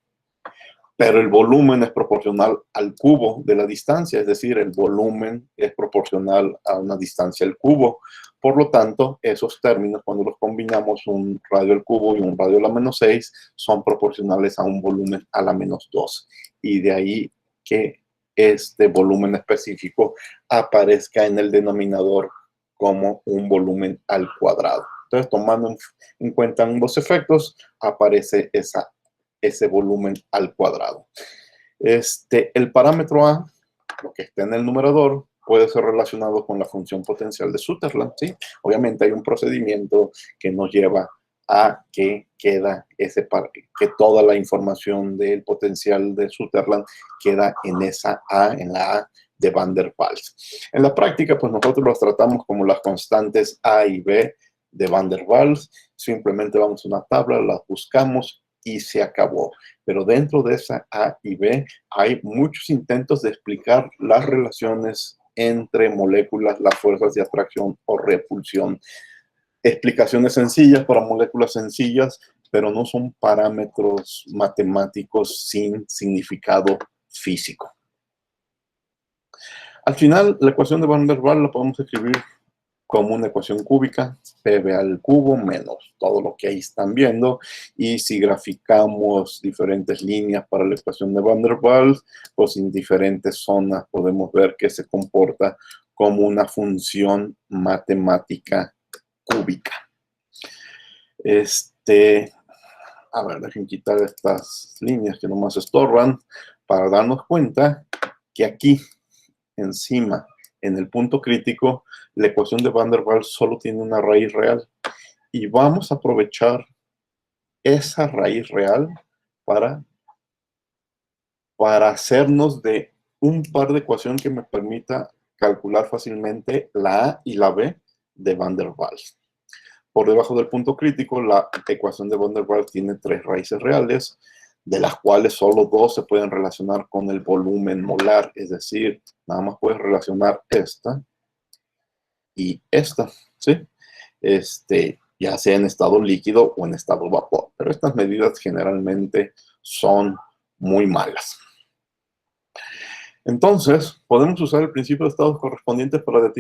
pero el volumen es proporcional al cubo de la distancia, es decir, el volumen es proporcional a una distancia al cubo. Por lo tanto, esos términos, cuando los combinamos, un radio al cubo y un radio a la menos 6, son proporcionales a un volumen a la menos 2. Y de ahí que este volumen específico aparezca en el denominador como un volumen al cuadrado. Entonces, tomando en cuenta ambos efectos, aparece ese volumen al cuadrado. El parámetro A, lo que está en el numerador, puede ser relacionado con la función potencial de Sutherland, ¿sí? Obviamente hay un procedimiento que nos lleva a que queda que toda la información del potencial de Sutherland queda en esa A, en la A de Van der Waals. En la práctica, pues nosotros los tratamos como las constantes A y B de Van der Waals. Simplemente vamos a una tabla, las buscamos y se acabó. Pero dentro de esa A y B hay muchos intentos de explicar las relaciones entre moléculas, las fuerzas de atracción o repulsión. Explicaciones sencillas para moléculas sencillas, pero no son parámetros matemáticos sin significado físico. Al final, la ecuación de Van der Waals la podemos escribir como una ecuación cúbica, PV al cubo menos todo lo que ahí están viendo. Y si graficamos diferentes líneas para la ecuación de Van der Waals, pues en diferentes zonas podemos ver que se comporta como una función matemática cúbica. A ver, dejen quitar estas líneas que nomás estorban para darnos cuenta que aquí, encima, en el punto crítico, la ecuación de Van der Waals solo tiene una raíz real. Y vamos a aprovechar esa raíz real para hacernos de un par de ecuaciones que me permita calcular fácilmente la A y la B de Van der Waals. Por debajo del punto crítico, la ecuación de Van der Waals tiene 3 raíces reales, de las cuales solo 2 se pueden relacionar con el volumen molar, es decir, nada más puedes relacionar esta y esta, ¿sí? Ya sea en estado líquido o en estado vapor, pero estas medidas generalmente son muy malas. Entonces, podemos usar el principio de estados correspondientes para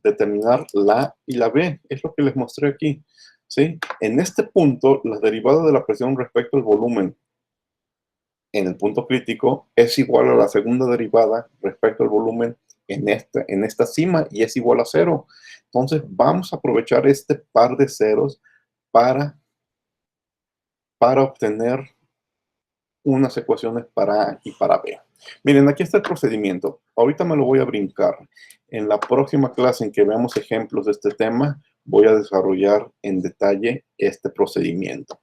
determinar la A y la B. Es lo que les mostré aquí, ¿sí? En este punto, la derivada de la presión respecto al volumen en el punto crítico es igual a la segunda derivada respecto al volumen en esta cima y es igual a 0. Entonces, vamos a aprovechar este par de ceros para obtener unas ecuaciones para A y para B. Miren, aquí está el procedimiento. Ahorita me lo voy a brincar. En la próxima clase en que veamos ejemplos de este tema, voy a desarrollar en detalle este procedimiento.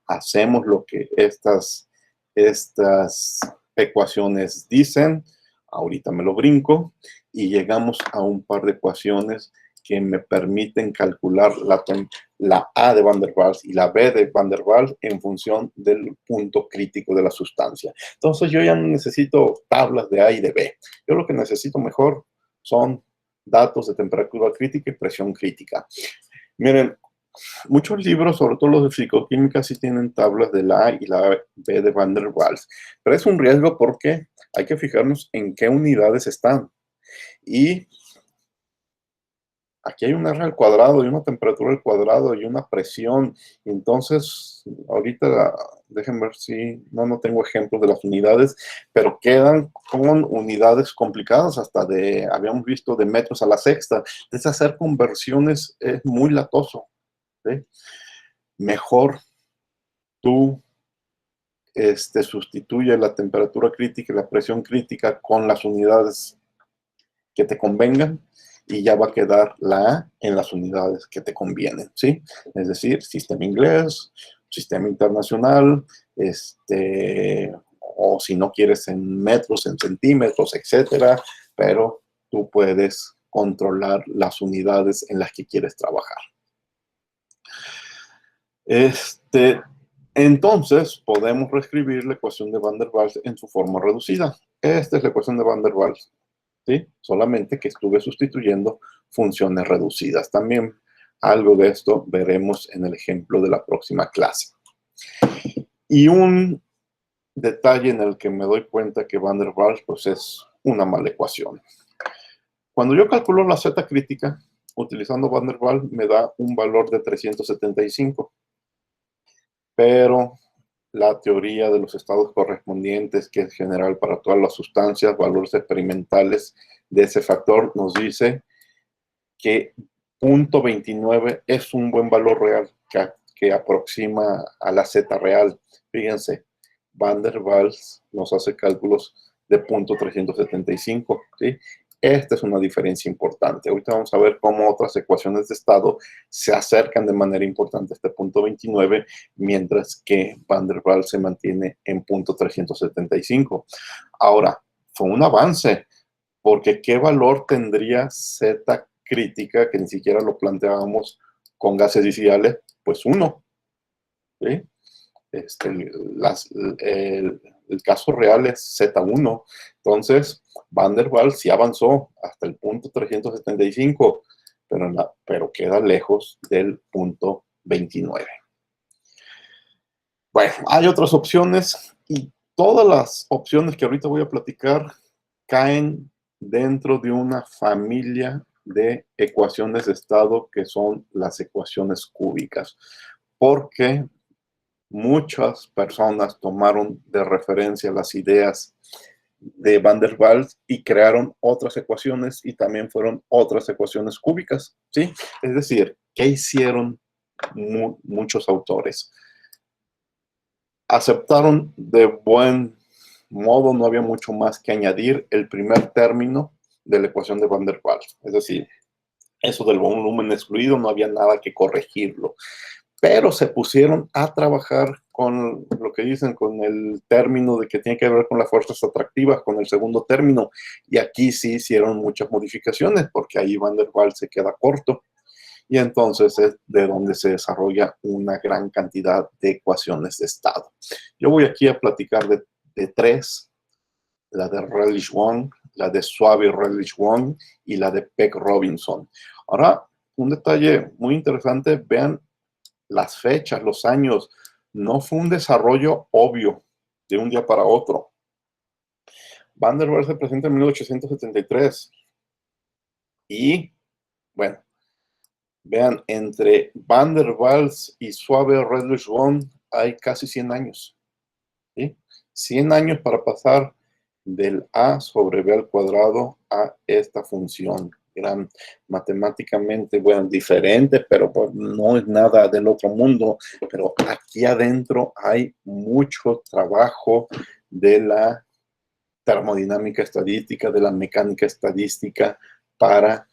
Hacemos lo que estas ecuaciones dicen. Ahorita me lo brinco y llegamos a un par de ecuaciones que me permiten calcular la A de Van der Waals y la B de Van der Waals en función del punto crítico de la sustancia. Entonces yo ya no necesito tablas de A y de B. Yo lo que necesito mejor son datos de temperatura crítica y presión crítica. Miren, muchos libros, sobre todo los de fisicoquímica, sí tienen tablas de la A y la B de Van der Waals. Pero es un riesgo porque hay que fijarnos en qué unidades están. Y aquí hay un R al cuadrado y una temperatura al cuadrado y una presión. Entonces, ahorita déjenme ver si no tengo ejemplos de las unidades, pero quedan con unidades complicadas, hasta habíamos visto de metros a la sexta. Entonces, hacer conversiones es muy latoso, ¿sí? Mejor tú sustituye la temperatura crítica y la presión crítica con las unidades que te convengan, y ya va a quedar la A en las unidades que te convienen, ¿sí? Es decir, sistema inglés, sistema internacional, o si no quieres en metros, en centímetros, etcétera, pero tú puedes controlar las unidades en las que quieres trabajar. Entonces, podemos reescribir la ecuación de Van der Waals en su forma reducida. Esta es la ecuación de Van der Waals, ¿sí? Solamente que estuve sustituyendo funciones reducidas. También algo de esto veremos en el ejemplo de la próxima clase. Y un detalle en el que me doy cuenta que Van der Waals pues, es una mala ecuación. Cuando yo calculo la Z crítica, utilizando Van der Waals me da un valor de 375. Pero la teoría de los estados correspondientes, que es general para todas las sustancias, valores experimentales de ese factor, nos dice que 0.29 es un buen valor real que aproxima a la Z real. Fíjense, Van der Waals nos hace cálculos de 0.375, ¿sí? Esta es una diferencia importante. Ahorita vamos a ver cómo otras ecuaciones de estado se acercan de manera importante a este 0.29, mientras que Van der Waals se mantiene en 0.375. Ahora, fue un avance, porque ¿qué valor tendría Z crítica, que ni siquiera lo planteábamos con gases ideales? Pues 1, ¿sí? El caso real es Z1. Entonces, Van der Waals sí avanzó hasta el 0.375, pero queda lejos del 0.29. Bueno, hay otras opciones y todas las opciones que ahorita voy a platicar caen dentro de una familia de ecuaciones de estado que son las ecuaciones cúbicas, porque muchas personas tomaron de referencia las ideas de Van der Waals y crearon otras ecuaciones y también fueron otras ecuaciones cúbicas, ¿sí? Es decir, ¿qué hicieron muchos autores? Aceptaron de buen modo, no había mucho más que añadir el primer término de la ecuación de Van der Waals, es decir, eso del volumen excluido, no había nada que corregirlo. Pero se pusieron a trabajar con lo que dicen, con el término de que tiene que ver con las fuerzas atractivas, con el segundo término. Y aquí sí hicieron muchas modificaciones, porque ahí Van der Waals se queda corto. Y entonces es de donde se desarrolla una gran cantidad de ecuaciones de estado. Yo voy aquí a platicar de tres: la de Redlich-Wong, la de Swabey-Redlich-Wong y la de Peck-Robinson. Ahora, un detalle muy interesante, vean las fechas, los años. No fue un desarrollo obvio de un día para otro. Van der Waals se presenta en 1873 y, bueno, vean, entre Van der Waals y Swabey-Redlich-Wong hay casi 100 años, ¿sí? 100 años para pasar del a sobre b al cuadrado a esta función. Eran matemáticamente, bueno, diferente, pero pues no es nada del otro mundo. Pero aquí adentro hay mucho trabajo de la termodinámica estadística, de la mecánica estadística, para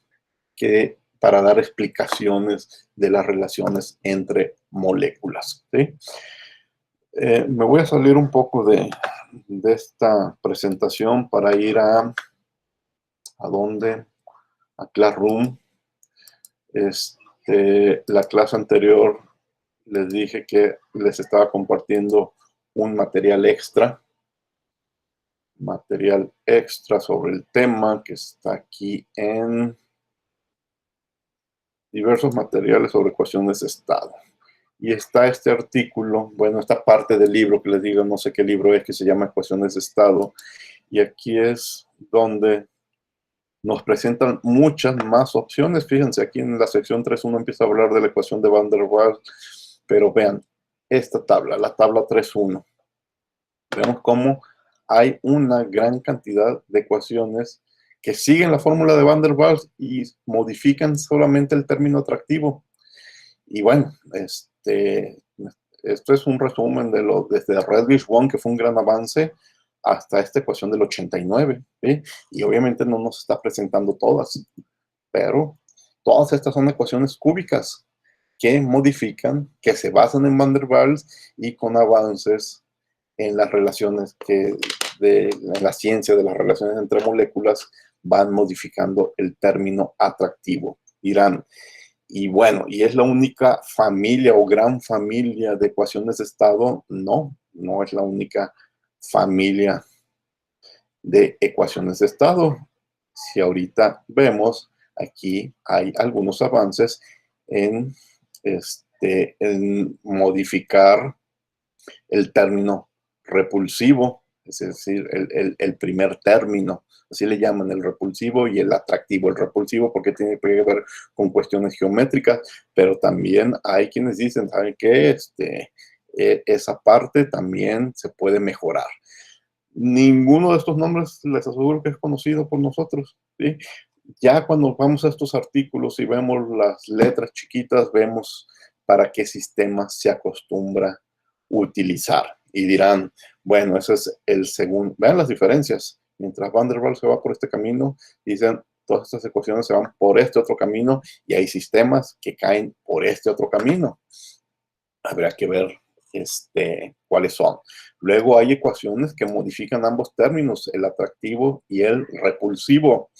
dar explicaciones de las relaciones entre moléculas, ¿sí? Me voy a salir un poco de esta presentación para ir a dónde, a Classroom. La clase anterior les dije que les estaba compartiendo un material extra sobre el tema, que está aquí en diversos materiales sobre ecuaciones de estado. Y está este artículo, bueno, esta parte del libro que les digo, no sé qué libro es, que se llama Ecuaciones de Estado. Y aquí es donde nos presentan muchas más opciones. Fíjense, aquí en la sección 3.1 empieza a hablar de la ecuación de Van der Waals, pero vean esta tabla, la tabla 3.1. Vemos cómo hay una gran cantidad de ecuaciones que siguen la fórmula de Van der Waals y modifican solamente el término atractivo. Y bueno, esto es un resumen de desde Redlich-Wong, que fue un gran avance, hasta esta ecuación del 89, ¿sí? Y obviamente no nos está presentando todas, pero todas estas son ecuaciones cúbicas que modifican, que se basan en Van der Waals y con avances en las relaciones en la ciencia de las relaciones entre moléculas van modificando el término atractivo. Dirán, y bueno, ¿y es la única familia o gran familia de ecuaciones de estado? No, no es la única familia de ecuaciones de estado. Si ahorita vemos, aquí hay algunos avances en modificar el término repulsivo, es decir, el primer término, así le llaman el repulsivo y el atractivo. El repulsivo porque tiene que ver con cuestiones geométricas, pero también hay quienes dicen, ¿saben qué? Esa parte también se puede mejorar. Ninguno de estos nombres les aseguro que es conocido por nosotros, ¿sí? Ya cuando vamos a estos artículos y vemos las letras chiquitas, vemos para qué sistema se acostumbra utilizar. Y dirán, bueno, ese es el segundo. Vean las diferencias. Mientras Van der Waals se va por este camino, dicen, todas estas ecuaciones se van por este otro camino y hay sistemas que caen por este otro camino. Habrá que ver cuáles son. Luego hay ecuaciones que modifican ambos términos, el atractivo y el repulsivo.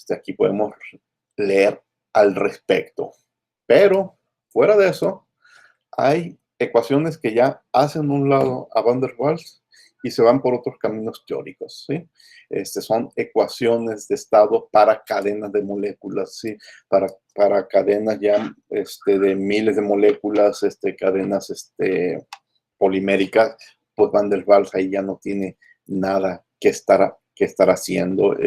Aquí podemos leer al respecto. Pero, fuera de eso, hay ecuaciones que ya hacen un lado a Van der Waals y se van por otros caminos teóricos, ¿sí? Son ecuaciones de estado para cadenas de moléculas, ¿sí? Para cadenas ya de miles de moléculas, cadenas poliméricas, pues Van der Waals ahí ya no tiene nada que estar haciendo,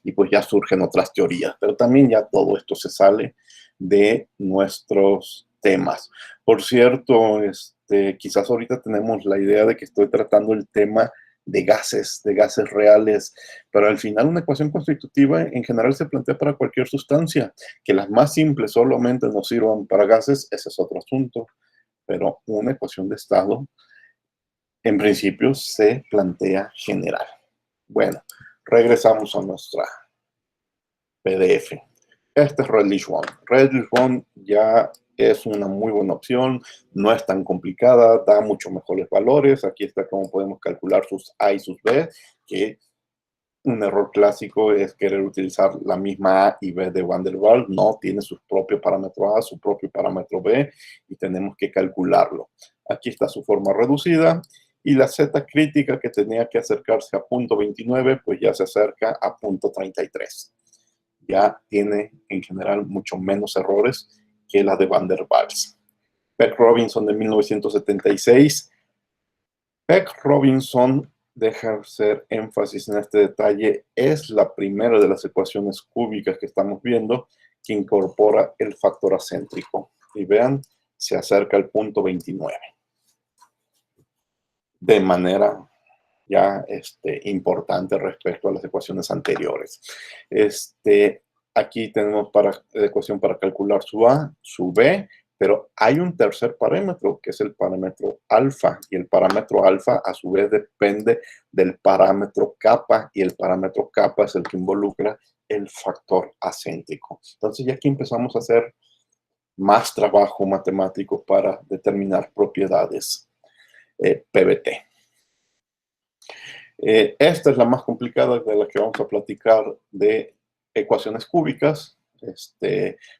y pues ya surgen otras teorías, pero también ya todo esto se sale de nuestros temas. Por cierto, quizás ahorita tenemos la idea de que estoy tratando el tema de gases reales, pero al final una ecuación constitutiva en general se plantea para cualquier sustancia. Que las más simples solamente nos sirvan para gases, ese es otro asunto, pero una ecuación de estado en principio se plantea general. Bueno, regresamos a nuestra PDF. Este es Redlich-Kwong. Redlich-Kwong ya es una muy buena opción, no es tan complicada, da mucho mejores valores. Aquí está cómo podemos calcular sus A y sus B, que un error clásico es querer utilizar la misma A y B de Van der Waals. No, tiene su propio parámetro A, su propio parámetro B, y tenemos que calcularlo. Aquí está su forma reducida, y la Z crítica que tenía que acercarse a punto 29, pues ya se acerca a punto 33. Ya tiene en general mucho menos errores que la de Van der Waals. Peck Robinson de 1976. Peck Robinson, deja hacer énfasis en este detalle, es la primera de las ecuaciones cúbicas que estamos viendo que incorpora el factor acéntrico. Y vean, se acerca al punto 29. De manera ya importante respecto a las ecuaciones anteriores. Aquí tenemos la ecuación para calcular su A, su B, pero hay un tercer parámetro que es el parámetro alfa, y el parámetro alfa a su vez depende del parámetro kappa, y el parámetro kappa es el que involucra el factor acéntrico. Entonces ya aquí empezamos a hacer más trabajo matemático para determinar propiedades PBT. Esta es la más complicada de la que vamos a platicar de ecuaciones cúbicas,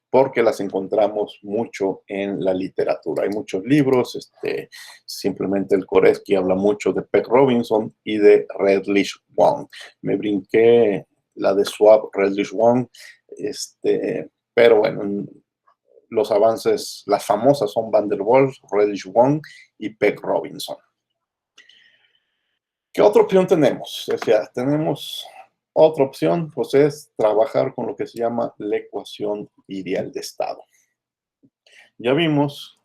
porque las encontramos mucho en la literatura. Hay muchos libros, simplemente el Koreski habla mucho de Peck Robinson y de Redlich-Kwong. Me brinqué la de Schwab, Redlich-Kwong, pero bueno, los avances, las famosas son Van der Waals, Redlich-Kwong y Peck Robinson. ¿Qué otra opción tenemos? O sea, tenemos otra opción, pues es trabajar con lo que se llama la ecuación virial de estado. Ya vimos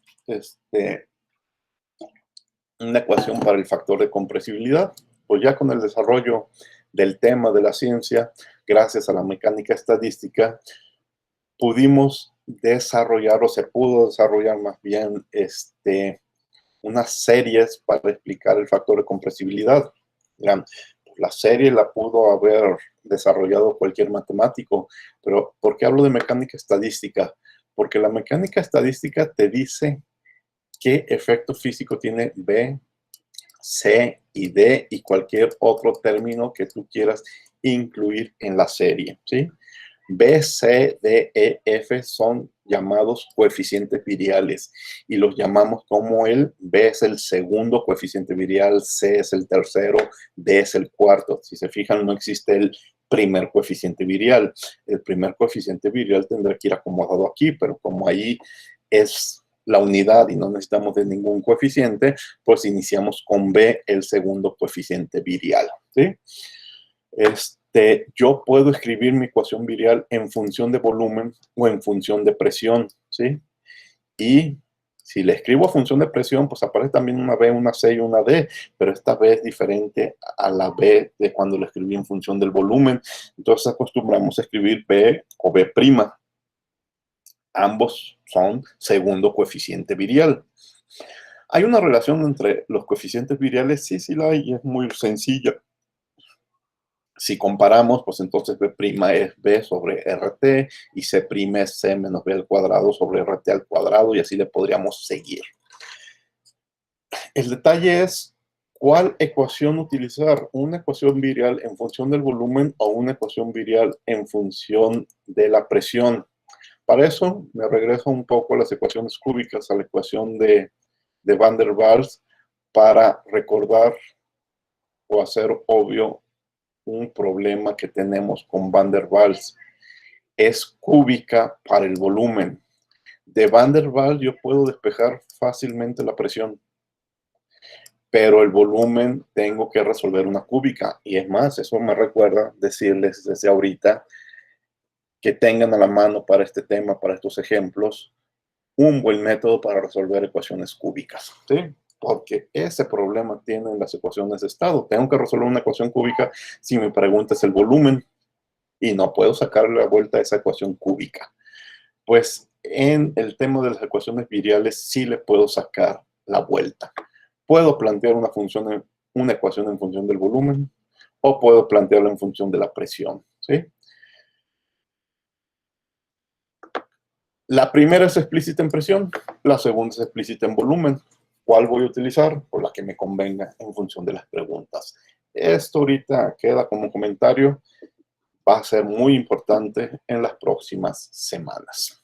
una ecuación para el factor de compresibilidad. Pues ya con el desarrollo del tema de la ciencia, gracias a la mecánica estadística, pudimos desarrollar, o se pudo desarrollar más bien, unas series para explicar el factor de compresibilidad. La serie la pudo haber desarrollado cualquier matemático, pero ¿por qué hablo de mecánica estadística? Porque la mecánica estadística te dice qué efecto físico tiene B, C y D y cualquier otro término que tú quieras incluir en la serie, ¿sí? B, C, D, E, F son llamados coeficientes viriales y los llamamos como B es el segundo coeficiente virial, C es el tercero, D es el cuarto. Si se fijan, no existe el primer coeficiente virial. El primer coeficiente virial tendrá que ir acomodado aquí, pero como ahí es la unidad y no necesitamos de ningún coeficiente, pues iniciamos con B, el segundo coeficiente virial, ¿sí? Yo puedo escribir mi ecuación virial en función de volumen o en función de presión, ¿sí? Y si le escribo a función de presión, pues aparece también una B, una C y una D, pero esta B es diferente a la B de cuando le escribí en función del volumen. Entonces acostumbramos a escribir B o B'. Ambos son segundo coeficiente virial. ¿Hay una relación entre los coeficientes viriales? Sí, sí la hay, y es muy sencilla. Si comparamos, pues entonces B' es B sobre RT y C' es C menos B al cuadrado sobre RT al cuadrado, y así le podríamos seguir. El detalle es cuál ecuación utilizar, una ecuación virial en función del volumen o una ecuación virial en función de la presión. Para eso me regreso un poco a las ecuaciones cúbicas, a la ecuación de Van der Waals, para recordar o hacer obvio un problema que tenemos con Van der Waals. Es cúbica para el volumen. De Van der Waals yo puedo despejar fácilmente la presión, pero el volumen tengo que resolver una cúbica. Y es más, eso me recuerda decirles desde ahorita que tengan a la mano para este tema, para estos ejemplos, un buen método para resolver ecuaciones cúbicas, ¿sí? Porque ese problema tienen las ecuaciones de estado. Tengo que resolver una ecuación cúbica si mi pregunta es el volumen y no puedo sacarle la vuelta a esa ecuación cúbica. Pues en el tema de las ecuaciones viriales sí le puedo sacar la vuelta. Puedo plantear una ecuación en función del volumen o puedo plantearla en función de la presión, ¿sí? La primera es explícita en presión, la segunda es explícita en volumen. ¿Cuál voy a utilizar? Por la que me convenga en función de las preguntas. Esto ahorita queda como comentario, va a ser muy importante en las próximas semanas.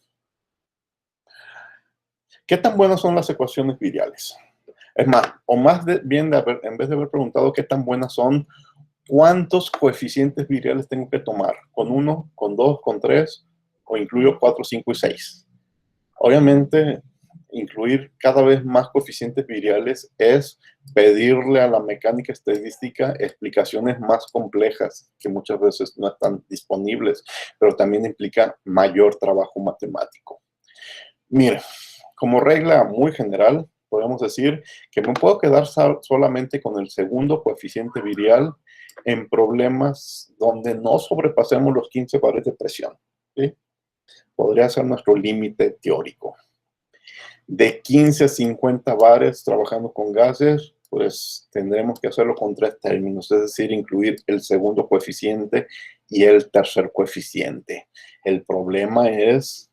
¿Qué tan buenas son las ecuaciones viriales? Es más, o más bien, en vez de haber preguntado qué tan buenas son, ¿cuántos coeficientes viriales tengo que tomar? ¿Con 1, con 2, con 3? ¿O incluyo 4, 5 y 6? Obviamente, incluir cada vez más coeficientes viriales es pedirle a la mecánica estadística explicaciones más complejas que muchas veces no están disponibles, pero también implica mayor trabajo matemático. Mire, como regla muy general, podemos decir que me puedo quedar solamente con el segundo coeficiente virial en problemas donde no sobrepasemos los 15 bares de presión, ¿sí? Podría ser nuestro límite teórico. De 15 a 50 bares trabajando con gases, pues tendremos que hacerlo con 3 términos, es decir, incluir el segundo coeficiente y el tercer coeficiente. El problema es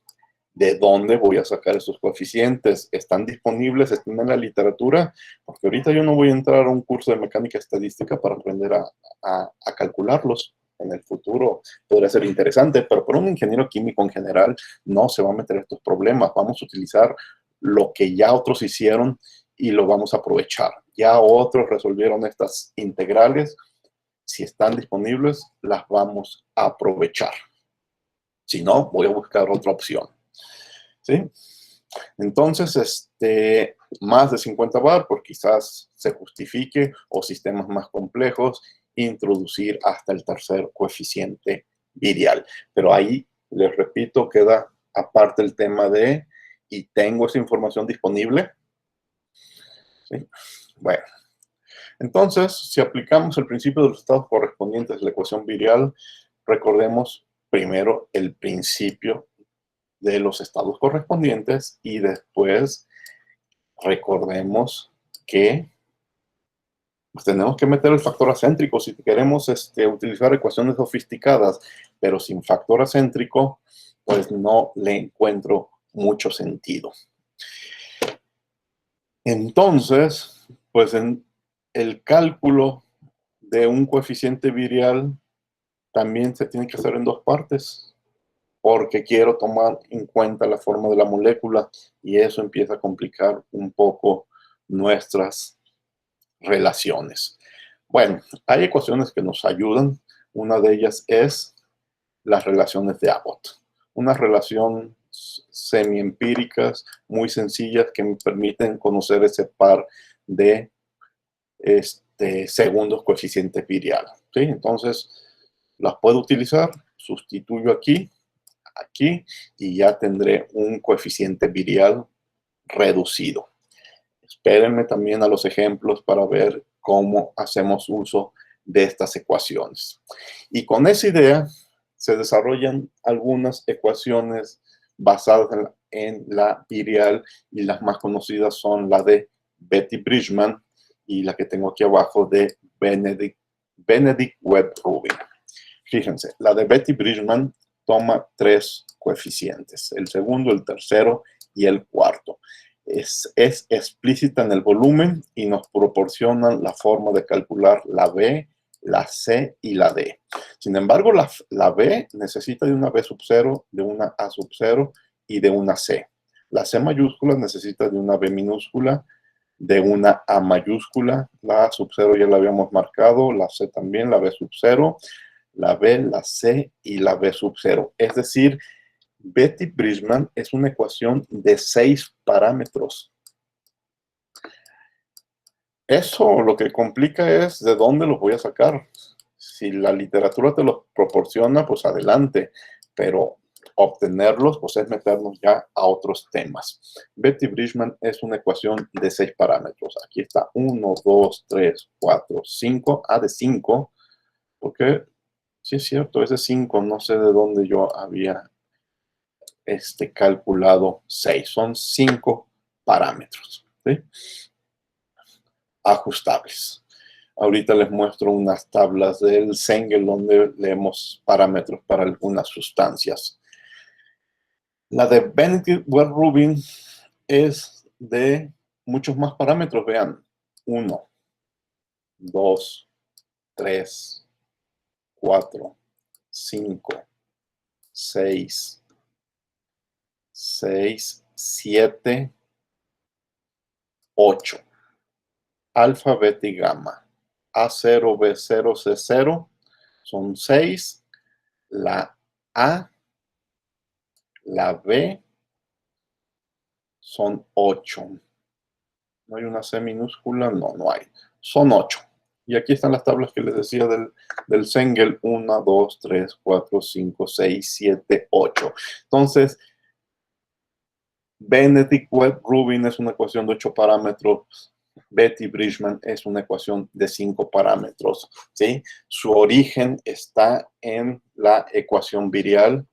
de dónde voy a sacar esos coeficientes. ¿Están disponibles? ¿Están en la literatura? Porque ahorita yo no voy a entrar a un curso de mecánica estadística para aprender a calcularlos. En el futuro podría ser interesante, pero para un ingeniero químico en general no se va a meter estos problemas. Vamos a utilizar lo que ya otros hicieron y lo vamos a aprovechar. Ya otros resolvieron estas integrales. Si están disponibles, las vamos a aprovechar. Si no, voy a buscar otra opción, ¿sí? Entonces, más de 50 bar, por quizás se justifique, o sistemas más complejos, introducir hasta el tercer coeficiente virial. Pero ahí, les repito, queda aparte el tema de, ¿y tengo esa información disponible? ¿Sí? Bueno, entonces, si aplicamos el principio de los estados correspondientes de la ecuación virial, recordemos primero el principio de los estados correspondientes y después recordemos que pues, tenemos que meter el factor acéntrico si queremos utilizar ecuaciones sofisticadas, pero sin factor acéntrico, pues no le encuentro mucho sentido. Entonces, pues en el cálculo de un coeficiente virial también se tiene que hacer en dos partes, porque quiero tomar en cuenta la forma de la molécula y eso empieza a complicar un poco nuestras relaciones. Bueno, hay ecuaciones que nos ayudan. Una de ellas es las relaciones de Abbott. Una relación semi-empíricas muy sencillas que me permiten conocer ese par de segundos coeficientes virial. ¿Sí? Entonces, las puedo utilizar, sustituyo aquí, y ya tendré un coeficiente virial reducido. Espérenme también a los ejemplos para ver cómo hacemos uso de estas ecuaciones. Y con esa idea se desarrollan algunas ecuaciones basadas en la virial, y las más conocidas son la de Betti-Bridgman y la que tengo aquí abajo de Benedict-Webb-Rubin. Fíjense, la de Betti-Bridgman toma 3 coeficientes, el segundo, el tercero y el cuarto. Es explícita en el volumen y nos proporciona la forma de calcular la B, la C y la D. Sin embargo, la B necesita de una B sub 0, de una A sub 0 y de una C. La C mayúscula necesita de una B minúscula, de una A mayúscula. La A sub 0 ya la habíamos marcado, la C también, la B sub 0, la B, la C y la B sub 0. Es decir, Betti-Bridgman es una ecuación de 6 parámetros. Eso lo que complica es de dónde los voy a sacar. Si la literatura te los proporciona, pues adelante, pero obtenerlos, pues es meternos ya a otros temas. Betti-Bridgman es una ecuación de 6 parámetros. Aquí está 1, 2, 3, 4, 5. A de 5, porque sí es cierto, es de 5. No sé de dónde yo había calculado 6. Son 5 parámetros, ¿sí? Ajustables. Ahorita les muestro unas tablas del Cengel donde leemos parámetros para algunas sustancias. La de Benedict-Webb-Rubin es de muchos más parámetros. Vean, 1, 2, 3, 4, 5, 6, 7, 8. Alfa, beta y gamma. A0, B0, C0 son 6. La A, la B son 8. ¿No hay una C minúscula? No, no hay. Son 8. Y aquí están las tablas que les decía del Cengel. 1, 2, 3, 4, 5, 6, 7, 8. Entonces, Benedict-Webb-Rubin es una ecuación de 8 parámetros. Betti-Bridgman es una ecuación de 5 parámetros, ¿sí? Su origen está en la ecuación virial,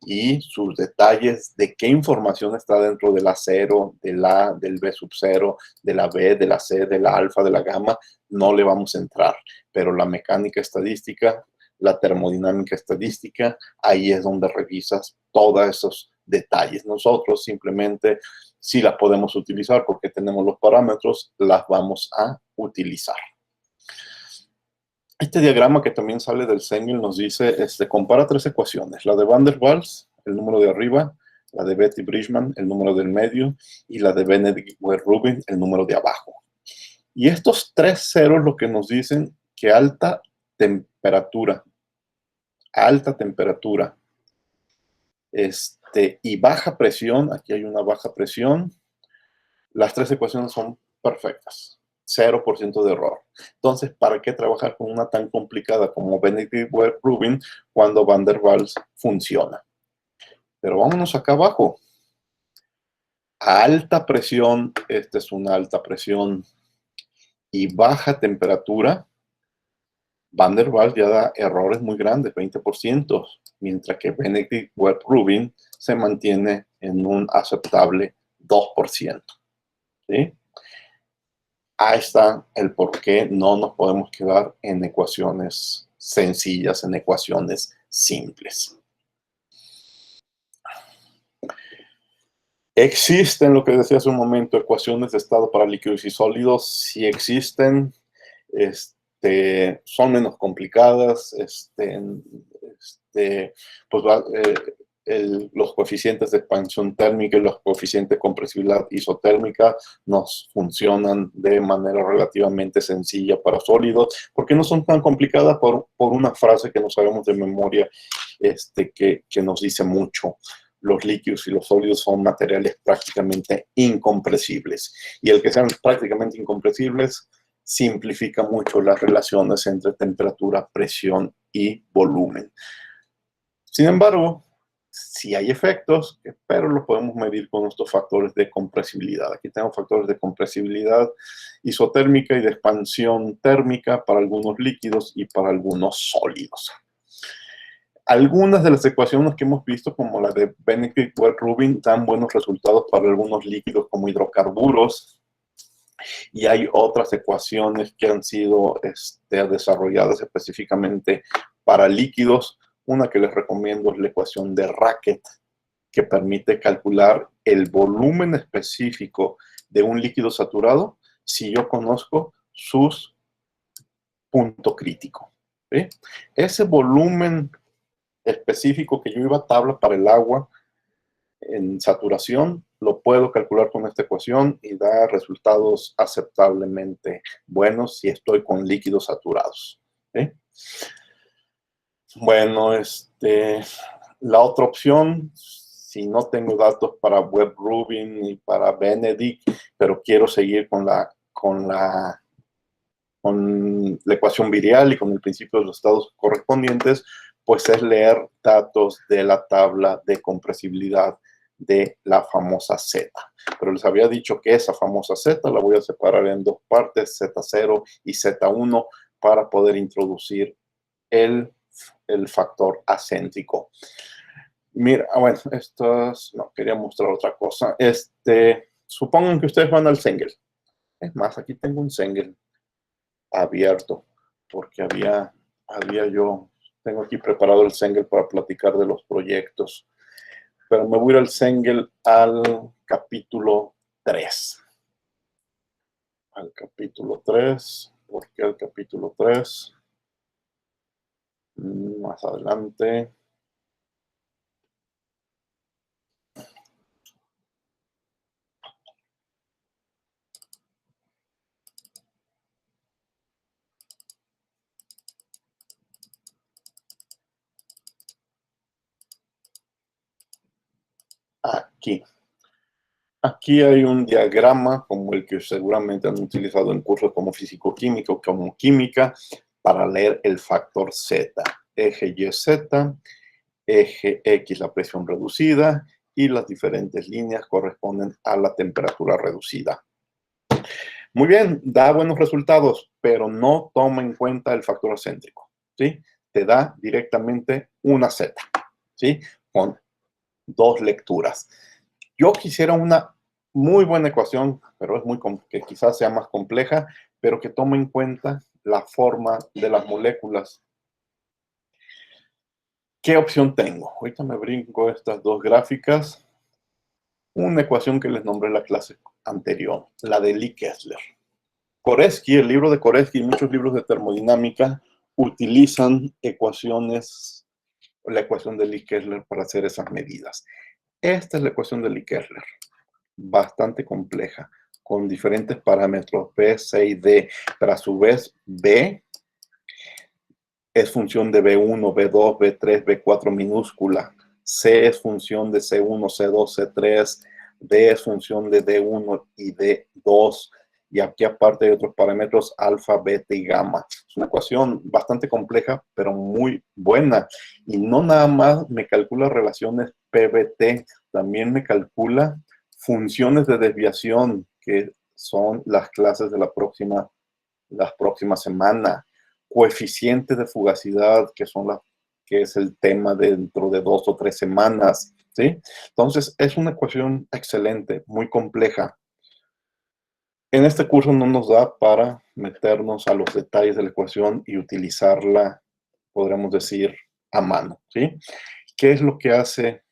y sus detalles de qué información está dentro de la 0, del A, del B sub 0, de la B, de la C, de la alfa, de la gamma, no le vamos a entrar. Pero la mecánica estadística, la termodinámica estadística, ahí es donde revisas todos esos detalles. Nosotros simplemente, si las podemos utilizar porque tenemos los parámetros, las vamos a utilizar. Este diagrama, que también sale del Cengel, nos dice, compara 3 ecuaciones. La de Van der Waals, el número de arriba, la de Betti-Bridgman, el número del medio, y la de Benedict-Webb-Rubin, el número de abajo. Y estos 3 ceros lo que nos dicen que alta temperatura y baja presión, aquí hay una baja presión, las 3 ecuaciones son perfectas. 0% de error. Entonces, ¿para qué trabajar con una tan complicada como Benedict-Webb-Rubin cuando Van der Waals funciona? Pero vámonos acá abajo. A alta presión, esta es una alta presión, y baja temperatura, Van der Waals ya da errores muy grandes, 20%, mientras que Benedict-Webb-Rubin se mantiene en un aceptable 2%. ¿Sí? Ahí está el por qué no nos podemos quedar en ecuaciones sencillas, en ecuaciones simples. ¿Existen, lo que decía hace un momento, ecuaciones de estado para líquidos y sólidos? Sí existen, son menos complicadas, los coeficientes de expansión térmica y los coeficientes de compresibilidad isotérmica nos funcionan de manera relativamente sencilla para sólidos, porque no son tan complicadas por una frase que no sabemos de memoria, que nos dice mucho. los líquidos y los sólidos son materiales prácticamente incompresibles. Y el que sean prácticamente incompresibles simplifica mucho las relaciones entre temperatura, presión y volumen. Sin embargo, sí hay efectos, pero los podemos medir con nuestros factores de compresibilidad. Aquí tengo factores de compresibilidad isotérmica y de expansión térmica para algunos líquidos y para algunos sólidos. Algunas de las ecuaciones que hemos visto, como la de Benedict-Webb-Rubin, dan buenos resultados para algunos líquidos como hidrocarburos, y hay otras ecuaciones que han sido desarrolladas específicamente para líquidos. Una que les recomiendo es la ecuación de Racket, que permite calcular el volumen específico de un líquido saturado si yo conozco sus punto crítico. ¿Sí? Ese volumen específico que yo iba a tabla para el agua en saturación, lo puedo calcular con esta ecuación y da resultados aceptablemente buenos si estoy con líquidos saturados. ¿Sí? Bueno, la otra opción, si no tengo datos para Webb-Rubin y para Benedict, pero quiero seguir con la ecuación virial y con el principio de los estados correspondientes, pues es leer datos de la tabla de compresibilidad de la famosa Z. Pero les había dicho que esa famosa Z la voy a separar en dos partes, Z0 y Z1, para poder introducir el factor acéntrico. Mira, bueno, no, quería mostrar otra cosa. Supongan que ustedes van al Sengel. Es más, aquí tengo un Sengel abierto, porque tengo aquí preparado el Sengel para platicar de los proyectos. Pero me voy a ir al Sengel al capítulo 3. Al capítulo 3. ¿Por qué al capítulo 3? Más adelante. Aquí. Aquí hay un diagrama como el que seguramente han utilizado en cursos como físico-química o como química para leer el factor Z. Eje YZ, eje X la presión reducida y las diferentes líneas corresponden a la temperatura reducida. Muy bien, da buenos resultados, pero no toma en cuenta el factor acéntrico, ¿sí? Te da directamente una Z, ¿sí? Con dos lecturas. Yo quisiera una muy buena ecuación, pero que quizás sea más compleja, pero que tome en cuenta la forma de las moléculas. ¿Qué opción tengo? Ahorita me brinco estas dos gráficas. Una ecuación que les nombré en la clase anterior, la de Lee Kessler. Koreski, el libro de Koreski y muchos libros de termodinámica utilizan la ecuación de Lee Kessler para hacer esas medidas. Esta es la ecuación de Lee Kessler, bastante compleja, con diferentes parámetros B, C y D, pero a su vez B es función de B1, B2, B3, B4 minúscula, C es función de C1, C2, C3, D es función de D1 y D2, y aquí aparte hay otros parámetros alfa, beta y gamma. Es una ecuación bastante compleja, pero muy buena. Y no nada más me calcula relaciones PBT, también me calcula funciones de desviación, que son las clases de las próximas semanas. Coeficientes de fugacidad, que es el tema dentro de 2 o 3 semanas, ¿sí? Entonces, es una ecuación excelente, muy compleja. En este curso no nos da para meternos a los detalles de la ecuación y utilizarla, podríamos decir, a mano, ¿sí? ¿Qué es lo que hace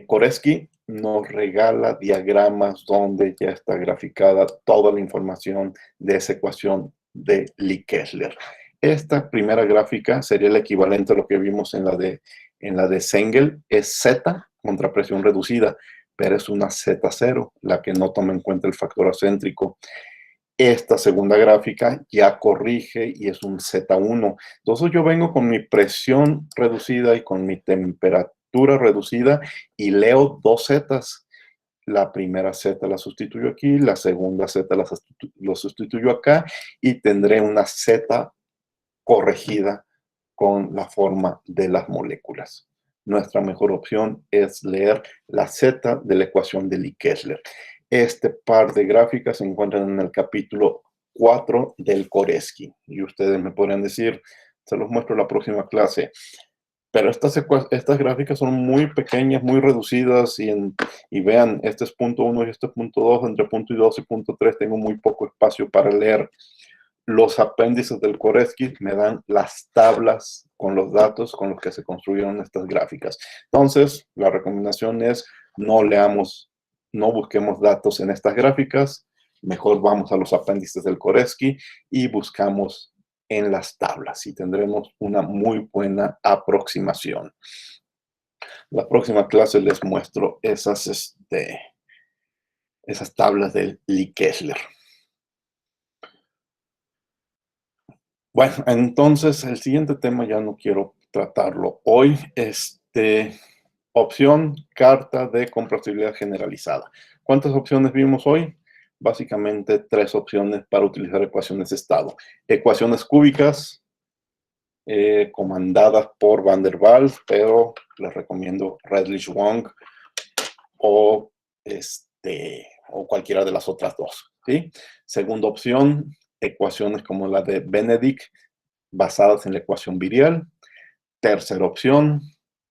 Koreski? Nos regala diagramas donde ya está graficada toda la información de esa ecuación de Lee Kessler. Esta primera gráfica sería el equivalente a lo que vimos en la de Sengel, es Z contra presión reducida, pero es una Z0, la que no toma en cuenta el factor acéntrico. Esta segunda gráfica ya corrige y es un Z1. Entonces yo vengo con mi presión reducida y con mi estructura reducida y leo dos zetas. La primera z la sustituyo aquí, la segunda z lo sustituyo acá y tendré una z corregida con la forma de las moléculas. Nuestra mejor opción es leer la z de la ecuación de Lee-Kessler. Este par de gráficas se encuentran en el capítulo 4 del Koreski. Y ustedes me podrían decir, se los muestro en la próxima clase. Pero estas gráficas son muy pequeñas, muy reducidas y vean, este es punto 1 y este es punto 2, entre punto 2 y punto 3 tengo muy poco espacio para leer. Los apéndices del Koreski me dan las tablas con los datos con los que se construyeron estas gráficas. Entonces, la recomendación es no busquemos datos en estas gráficas, mejor vamos a los apéndices del Koreski y buscamos en las tablas y tendremos una muy buena aproximación. La próxima clase les muestro esas tablas del Lee-Kessler. Bueno, entonces el siguiente tema ya no quiero tratarlo hoy. Opción, carta de compresibilidad generalizada. ¿Cuántas opciones vimos hoy? Básicamente 3 opciones para utilizar ecuaciones de estado. Ecuaciones cúbicas, comandadas por Van der Waals, pero les recomiendo Redlich-Wong o cualquiera de las otras dos, ¿sí? Segunda opción, ecuaciones como la de Benedict, basadas en la ecuación virial. Tercera opción,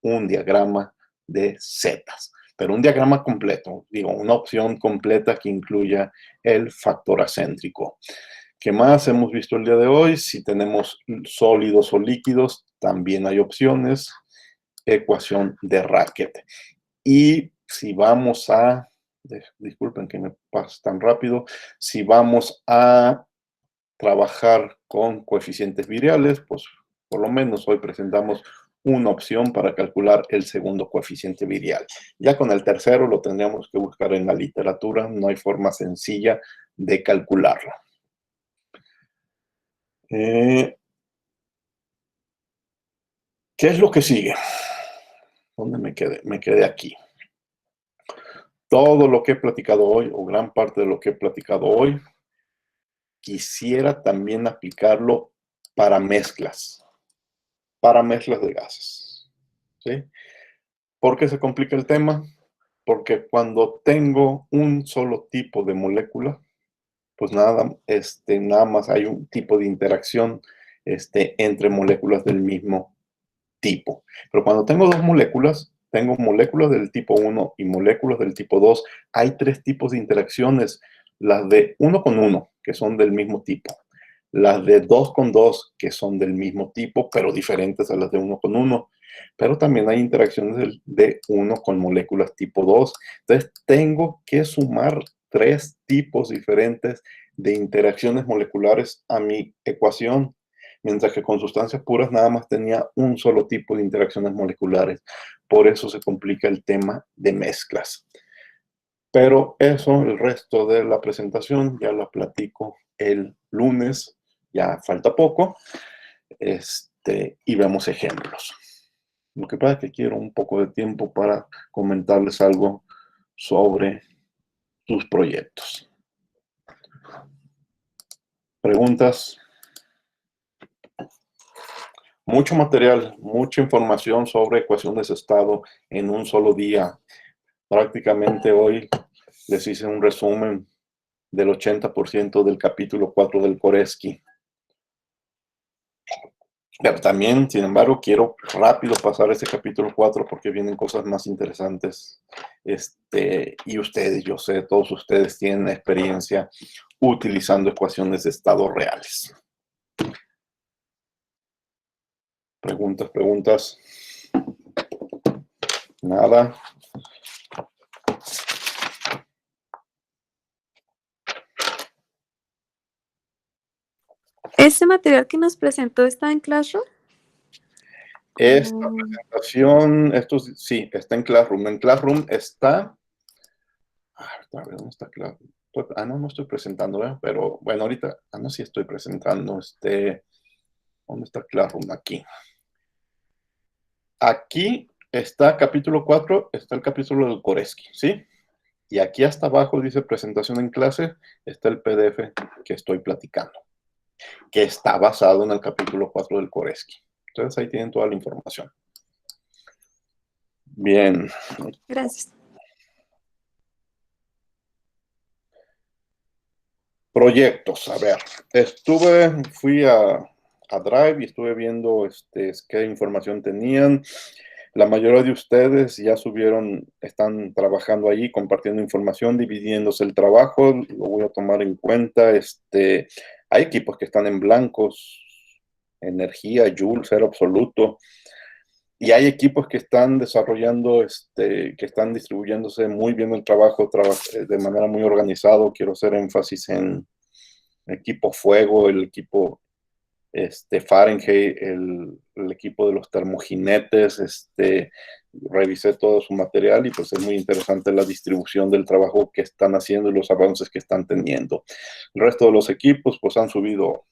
un diagrama de zetas, pero un diagrama completo, digo, una opción completa que incluya el factor acéntrico. ¿Qué más hemos visto el día de hoy? Si tenemos sólidos o líquidos, también hay opciones. Ecuación de Racket. Y si vamos a, disculpen que me paso tan rápido, si vamos a trabajar con coeficientes viriales, pues por lo menos hoy presentamos una opción para calcular el segundo coeficiente virial. Ya con el tercero lo tendríamos que buscar en la literatura, no hay forma sencilla de calcularlo. ¿Qué es lo que sigue? ¿Dónde me quedé? Me quedé aquí. Todo lo que he platicado hoy, o gran parte de lo que he platicado hoy, quisiera también aplicarlo para mezclas de gases, ¿sí? ¿Por qué se complica el tema? Porque cuando tengo un solo tipo de molécula, pues nada más hay un tipo de interacción entre moléculas del mismo tipo. Pero cuando tengo dos moléculas, tengo moléculas del tipo 1 y moléculas del tipo 2, hay 3 tipos de interacciones. Las de 1 con 1, que son del mismo tipo. Las de 2 con 2, que son del mismo tipo, pero diferentes a las de 1 con 1. Pero también hay interacciones de 1 con moléculas tipo 2. Entonces, tengo que sumar 3 tipos diferentes de interacciones moleculares a mi ecuación, mientras que con sustancias puras nada más tenía un solo tipo de interacciones moleculares. Por eso se complica el tema de mezclas. Pero eso, el resto de la presentación, ya lo platico el lunes, ya falta poco, y vemos ejemplos. Lo que pasa es que quiero un poco de tiempo para comentarles algo sobre sus proyectos. ¿Preguntas? Mucho material, mucha información sobre ecuaciones de estado en un solo día. Prácticamente hoy les hice un resumen del 80% del capítulo 4 del Koreski. Pero también, sin embargo, quiero rápido pasar ese capítulo 4 porque vienen cosas más interesantes. Y ustedes, yo sé, todos ustedes tienen experiencia utilizando ecuaciones de estado reales. ¿Preguntas? Nada. ¿Este material que nos presentó está en Classroom? Esta presentación, sí, está en Classroom. En Classroom está... ¿dónde está Classroom? No estoy presentando, ¿eh? Pero bueno, ahorita... no, sí estoy presentando. ¿Dónde está Classroom? Aquí. Aquí está capítulo 4, está el capítulo del Koreski, ¿sí? Y aquí hasta abajo dice presentación en clase, está el PDF que estoy platicando, que está basado en el capítulo 4 del Koreski. Entonces ahí tienen toda la información. Bien. Gracias. Proyectos, a ver, fui a Drive y estuve viendo qué información tenían. La mayoría de ustedes ya subieron, están trabajando allí, compartiendo información, dividiéndose el trabajo, lo voy a tomar en cuenta. Hay equipos que están en blancos, energía, Joule, cero absoluto, y hay equipos que están desarrollando, que están distribuyéndose muy bien el trabajo, de manera muy organizado. Quiero hacer énfasis en equipo Fuego, el equipo Fahrenheit, el equipo de los termojinetes. Revisé todo su material y pues es muy interesante la distribución del trabajo que están haciendo y los avances que están teniendo. El resto de los equipos pues han subido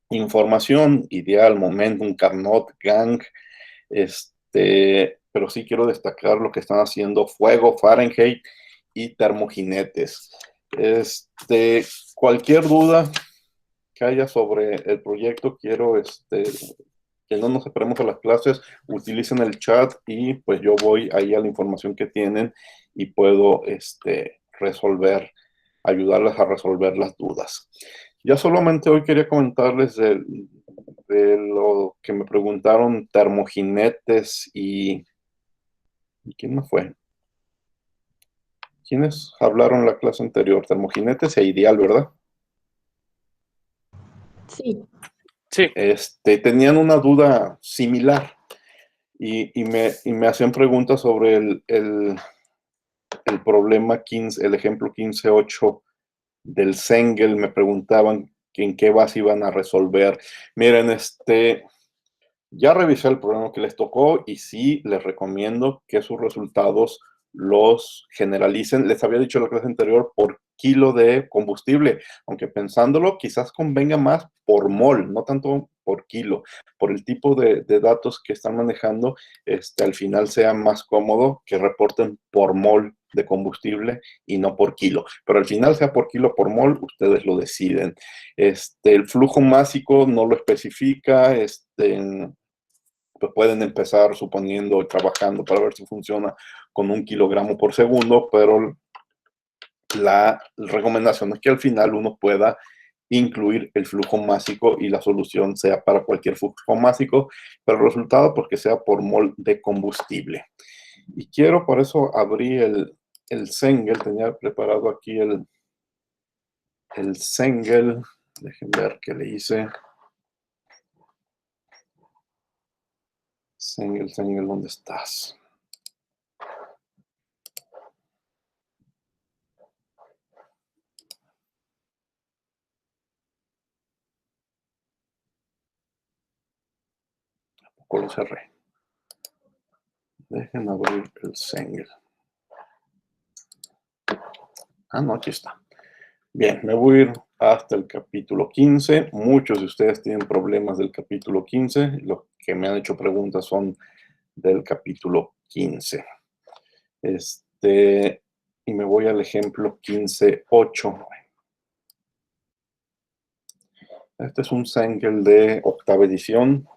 información, Ideal, Momentum, Carnot, Gang, pero sí quiero destacar lo que están haciendo Fuego, Fahrenheit y termojinetes. Cualquier duda que haya sobre el proyecto, quiero que no nos separemos a las clases, utilicen el chat y pues yo voy ahí a la información que tienen y puedo ayudarles a resolver las dudas. Ya solamente hoy quería comentarles de lo que me preguntaron, termojinetes y ¿quién me fue? ¿Quiénes hablaron en la clase anterior? Termojinetes e Ideal, ¿verdad? Sí. Sí. Tenían una duda similar y me hacían preguntas sobre el problema 15, el ejemplo 15.8 del Sengel. Me preguntaban en qué base iban a resolver. Miren, ya revisé el problema que les tocó y sí les recomiendo que sus resultados los generalicen. Les había dicho en la clase anterior por kilo de combustible, aunque pensándolo quizás convenga más por mol, no tanto por kilo, por el tipo de datos que están manejando. Al final sea más cómodo que reporten por mol de combustible y no por kilo, pero al final sea por kilo por mol, ustedes lo deciden. El flujo másico no lo especifica. Pues pueden empezar suponiendo, trabajando para ver si funciona con 1 kilogramo por segundo, pero la recomendación es que al final uno pueda incluir el flujo másico y la solución sea para cualquier flujo másico, pero el resultado porque sea por mol de combustible. Y quiero, por eso abrí el Sengel, tenía preparado aquí el Sengel, dejen ver qué le hice. Sengel, ¿dónde estás? Tampoco lo cerré. Dejen abrir el Sengel. Ah, no, aquí está. Bien, me voy a ir hasta el capítulo 15. Muchos de ustedes tienen problemas del capítulo 15. Los que me han hecho preguntas son del capítulo 15. Y me voy al ejemplo 15.8. Este es un Sengel de octava edición.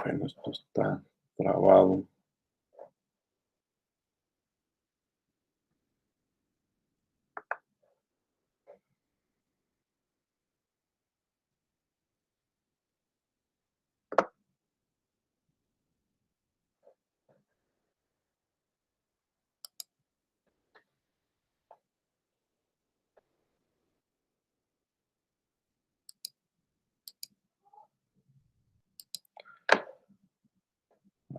Bueno, esto está trabado.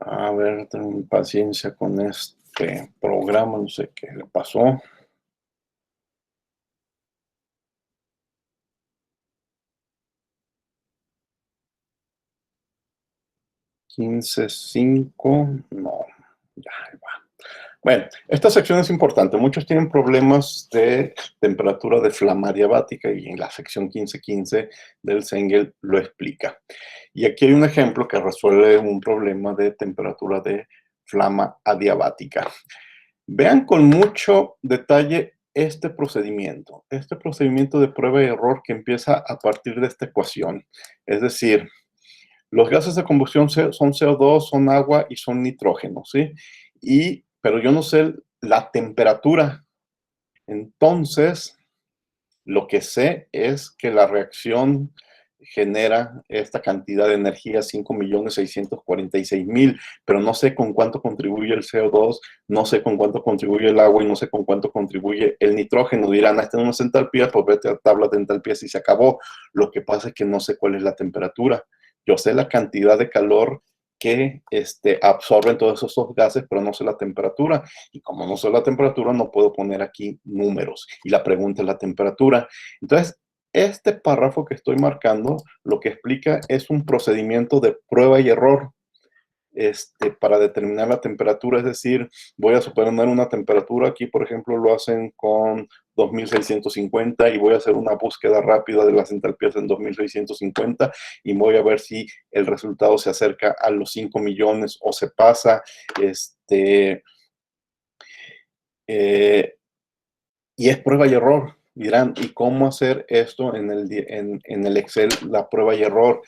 A ver, tengan paciencia con este programa, no sé qué le pasó. 15.5, no, ya ahí va. Bueno, esta sección es importante. Muchos tienen problemas de temperatura de flama adiabática y en la sección 15.15 del Sengel lo explica. Y aquí hay un ejemplo que resuelve un problema de temperatura de flama adiabática. Vean con mucho detalle este procedimiento de prueba y error que empieza a partir de esta ecuación. Es decir, los gases de combustión son CO2, son agua y son nitrógeno, ¿sí? Pero yo no sé la temperatura. Entonces, lo que sé es que la reacción genera esta cantidad de energía, 5.646.000, pero no sé con cuánto contribuye el CO2, no sé con cuánto contribuye el agua y no sé con cuánto contribuye el nitrógeno. Dirán, esta no es entalpía, pues vete a tabla de entalpías y se acabó. Lo que pasa es que no sé cuál es la temperatura. Yo sé la cantidad de calor que absorben todos esos gases, pero no sé la temperatura. Y como no sé la temperatura, no puedo poner aquí números. Y la pregunta es la temperatura. Entonces, este párrafo que estoy marcando lo que explica es un procedimiento de prueba y error para determinar la temperatura. Es decir, voy a suponer una temperatura, aquí por ejemplo lo hacen con 2650 y voy a hacer una búsqueda rápida de las entalpías en 2650 y voy a ver si el resultado se acerca a los 5 millones o se pasa. Y es prueba y error. Dirán, ¿y cómo hacer esto en el Excel, la prueba y error?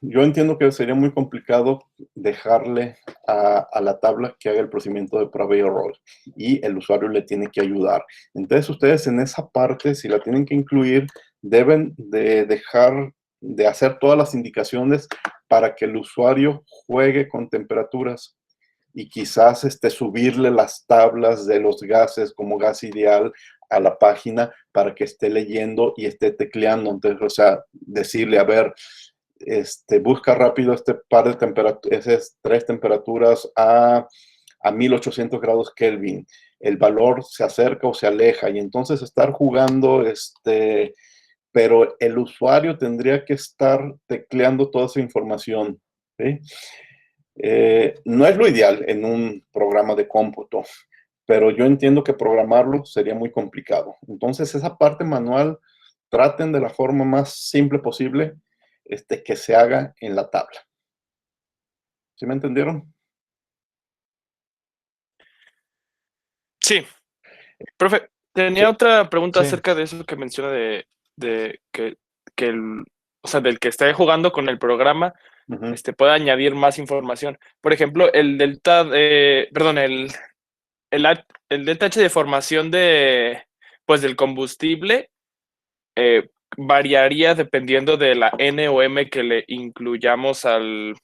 Yo entiendo que sería muy complicado dejarle a la tabla que haga el procedimiento de prueba y error y el usuario le tiene que ayudar. Entonces ustedes en esa parte, si la tienen que incluir, deben de dejar de hacer todas las indicaciones para que el usuario juegue con temperaturas y quizás subirle las tablas de los gases como gas ideal a la página para que esté leyendo y esté tecleando. Entonces, o sea, decirle, a ver, busca rápido este par de temperaturas, esas 3 temperaturas a 1800 grados Kelvin. El valor se acerca o se aleja y entonces estar jugando, pero el usuario tendría que estar tecleando toda esa información, ¿sí? No es lo ideal en un programa de cómputo, pero yo entiendo que programarlo sería muy complicado. Entonces, esa parte manual, traten de la forma más simple posible que se haga en la tabla. ¿Sí me entendieron? Sí. Profe, tenía Sí. otra pregunta Sí. acerca de eso que menciona de que o sea, del que esté jugando con el programa, Ujú. pueda añadir más información. Por ejemplo, el delta, perdón, el delta H de formación pues del combustible variaría dependiendo de la N o M que le incluyamos al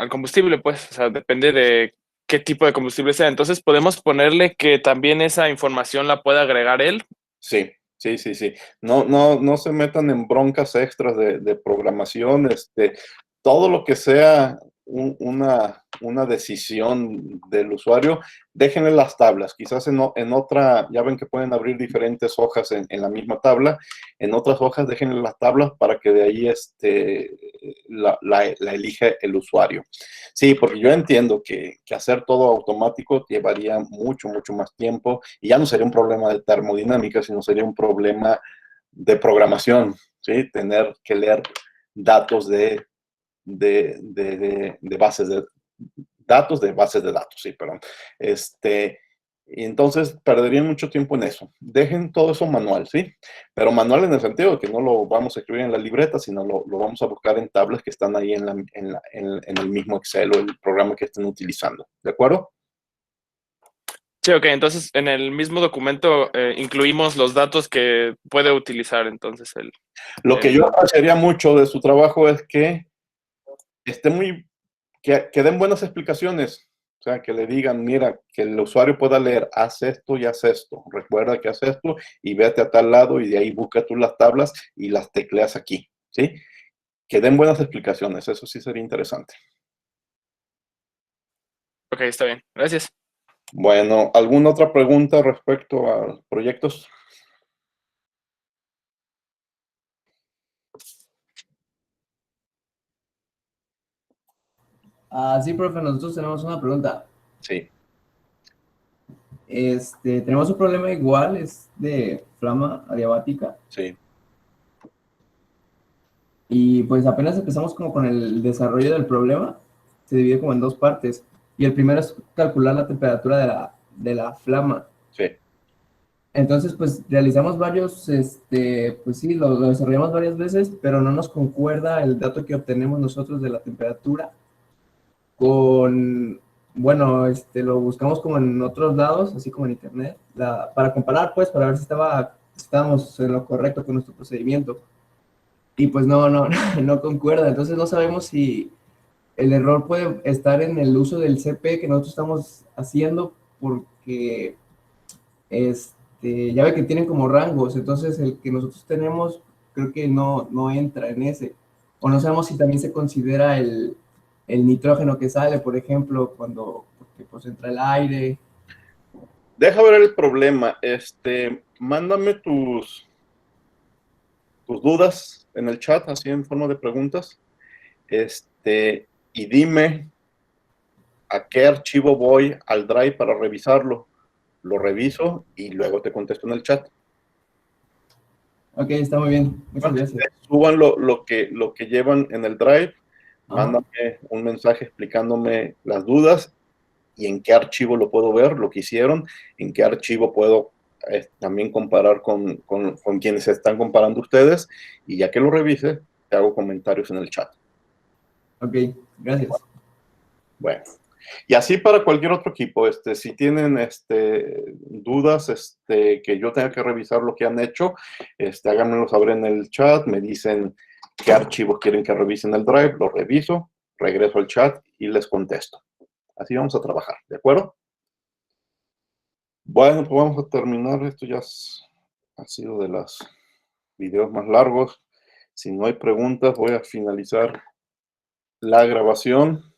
combustible, pues, o sea, depende de qué tipo de combustible sea. Entonces, podemos ponerle que también esa información la pueda agregar él. Sí, sí, sí, sí. No se metan en broncas extras de programación. Todo lo que sea una decisión del usuario, déjenle las tablas. Quizás en otra, ya ven que pueden abrir diferentes hojas en la misma tabla. En otras hojas, déjenle las tablas para que de ahí la elige el usuario. Sí, porque yo entiendo que hacer todo automático llevaría mucho, mucho más tiempo y ya no sería un problema de termodinámica, sino sería un problema de programación, ¿sí? Tener que leer datos de bases de datos, sí, perdón. Y entonces perderían mucho tiempo en eso. Dejen todo eso manual, ¿sí? Pero manual en el sentido de que no lo vamos a escribir en la libreta, sino lo vamos a buscar en tablas que están ahí en el mismo Excel o el programa que estén utilizando. ¿De acuerdo? Sí, ok, entonces en el mismo documento incluimos los datos que puede utilizar entonces Lo que yo apreciaría mucho de su trabajo es que que den buenas explicaciones. O sea, que le digan, mira, que el usuario pueda leer, haz esto y haz esto. Recuerda que haz esto y vete a tal lado y de ahí busca tú las tablas y las tecleas aquí, ¿sí? Que den buenas explicaciones, eso sí sería interesante. Ok, está bien, gracias. Bueno, ¿alguna otra pregunta respecto a proyectos? Sí, profe, nosotros tenemos una pregunta. Sí. Tenemos un problema igual, es de flama adiabática. Sí. Y pues apenas empezamos como con el desarrollo del problema, se divide como en dos partes. Y el primero es calcular la temperatura de la flama. Sí. Entonces, pues realizamos varios, pues sí, lo desarrollamos varias veces, pero no nos concuerda el dato que obtenemos nosotros de la temperatura con, bueno, lo buscamos como en otros lados, así como en internet, para comparar, pues, para ver si estábamos en lo correcto con nuestro procedimiento. Y pues no concuerda, entonces no sabemos si el error puede estar en el uso del CP que nosotros estamos haciendo, porque ya ve que tienen como rangos, entonces el que nosotros tenemos creo que no entra en ese. O no sabemos si también se considera el nitrógeno que sale, por ejemplo, porque pues entra el aire. Deja ver el problema. Mándame tus dudas en el chat, así en forma de preguntas. Y dime a qué archivo voy al Drive para revisarlo. Lo reviso y luego te contesto en el chat. Ok, está muy bien. Muchas gracias. Suban lo que llevan en el Drive. Ajá. Mándame un mensaje explicándome las dudas y en qué archivo lo puedo ver, lo que hicieron, en qué archivo puedo también comparar con quienes se están comparando ustedes, y ya que lo revise, te hago comentarios en el chat. Ok, gracias. Bueno, y así para cualquier otro equipo, si tienen dudas, que yo tenga que revisar lo que han hecho, háganmelo saber en el chat, me dicen qué archivos quieren que revise en el Drive, lo reviso, regreso al chat y les contesto. Así vamos a trabajar, ¿de acuerdo? Bueno, pues vamos a terminar. Esto ya ha sido de los videos más largos. Si no hay preguntas, voy a finalizar la grabación.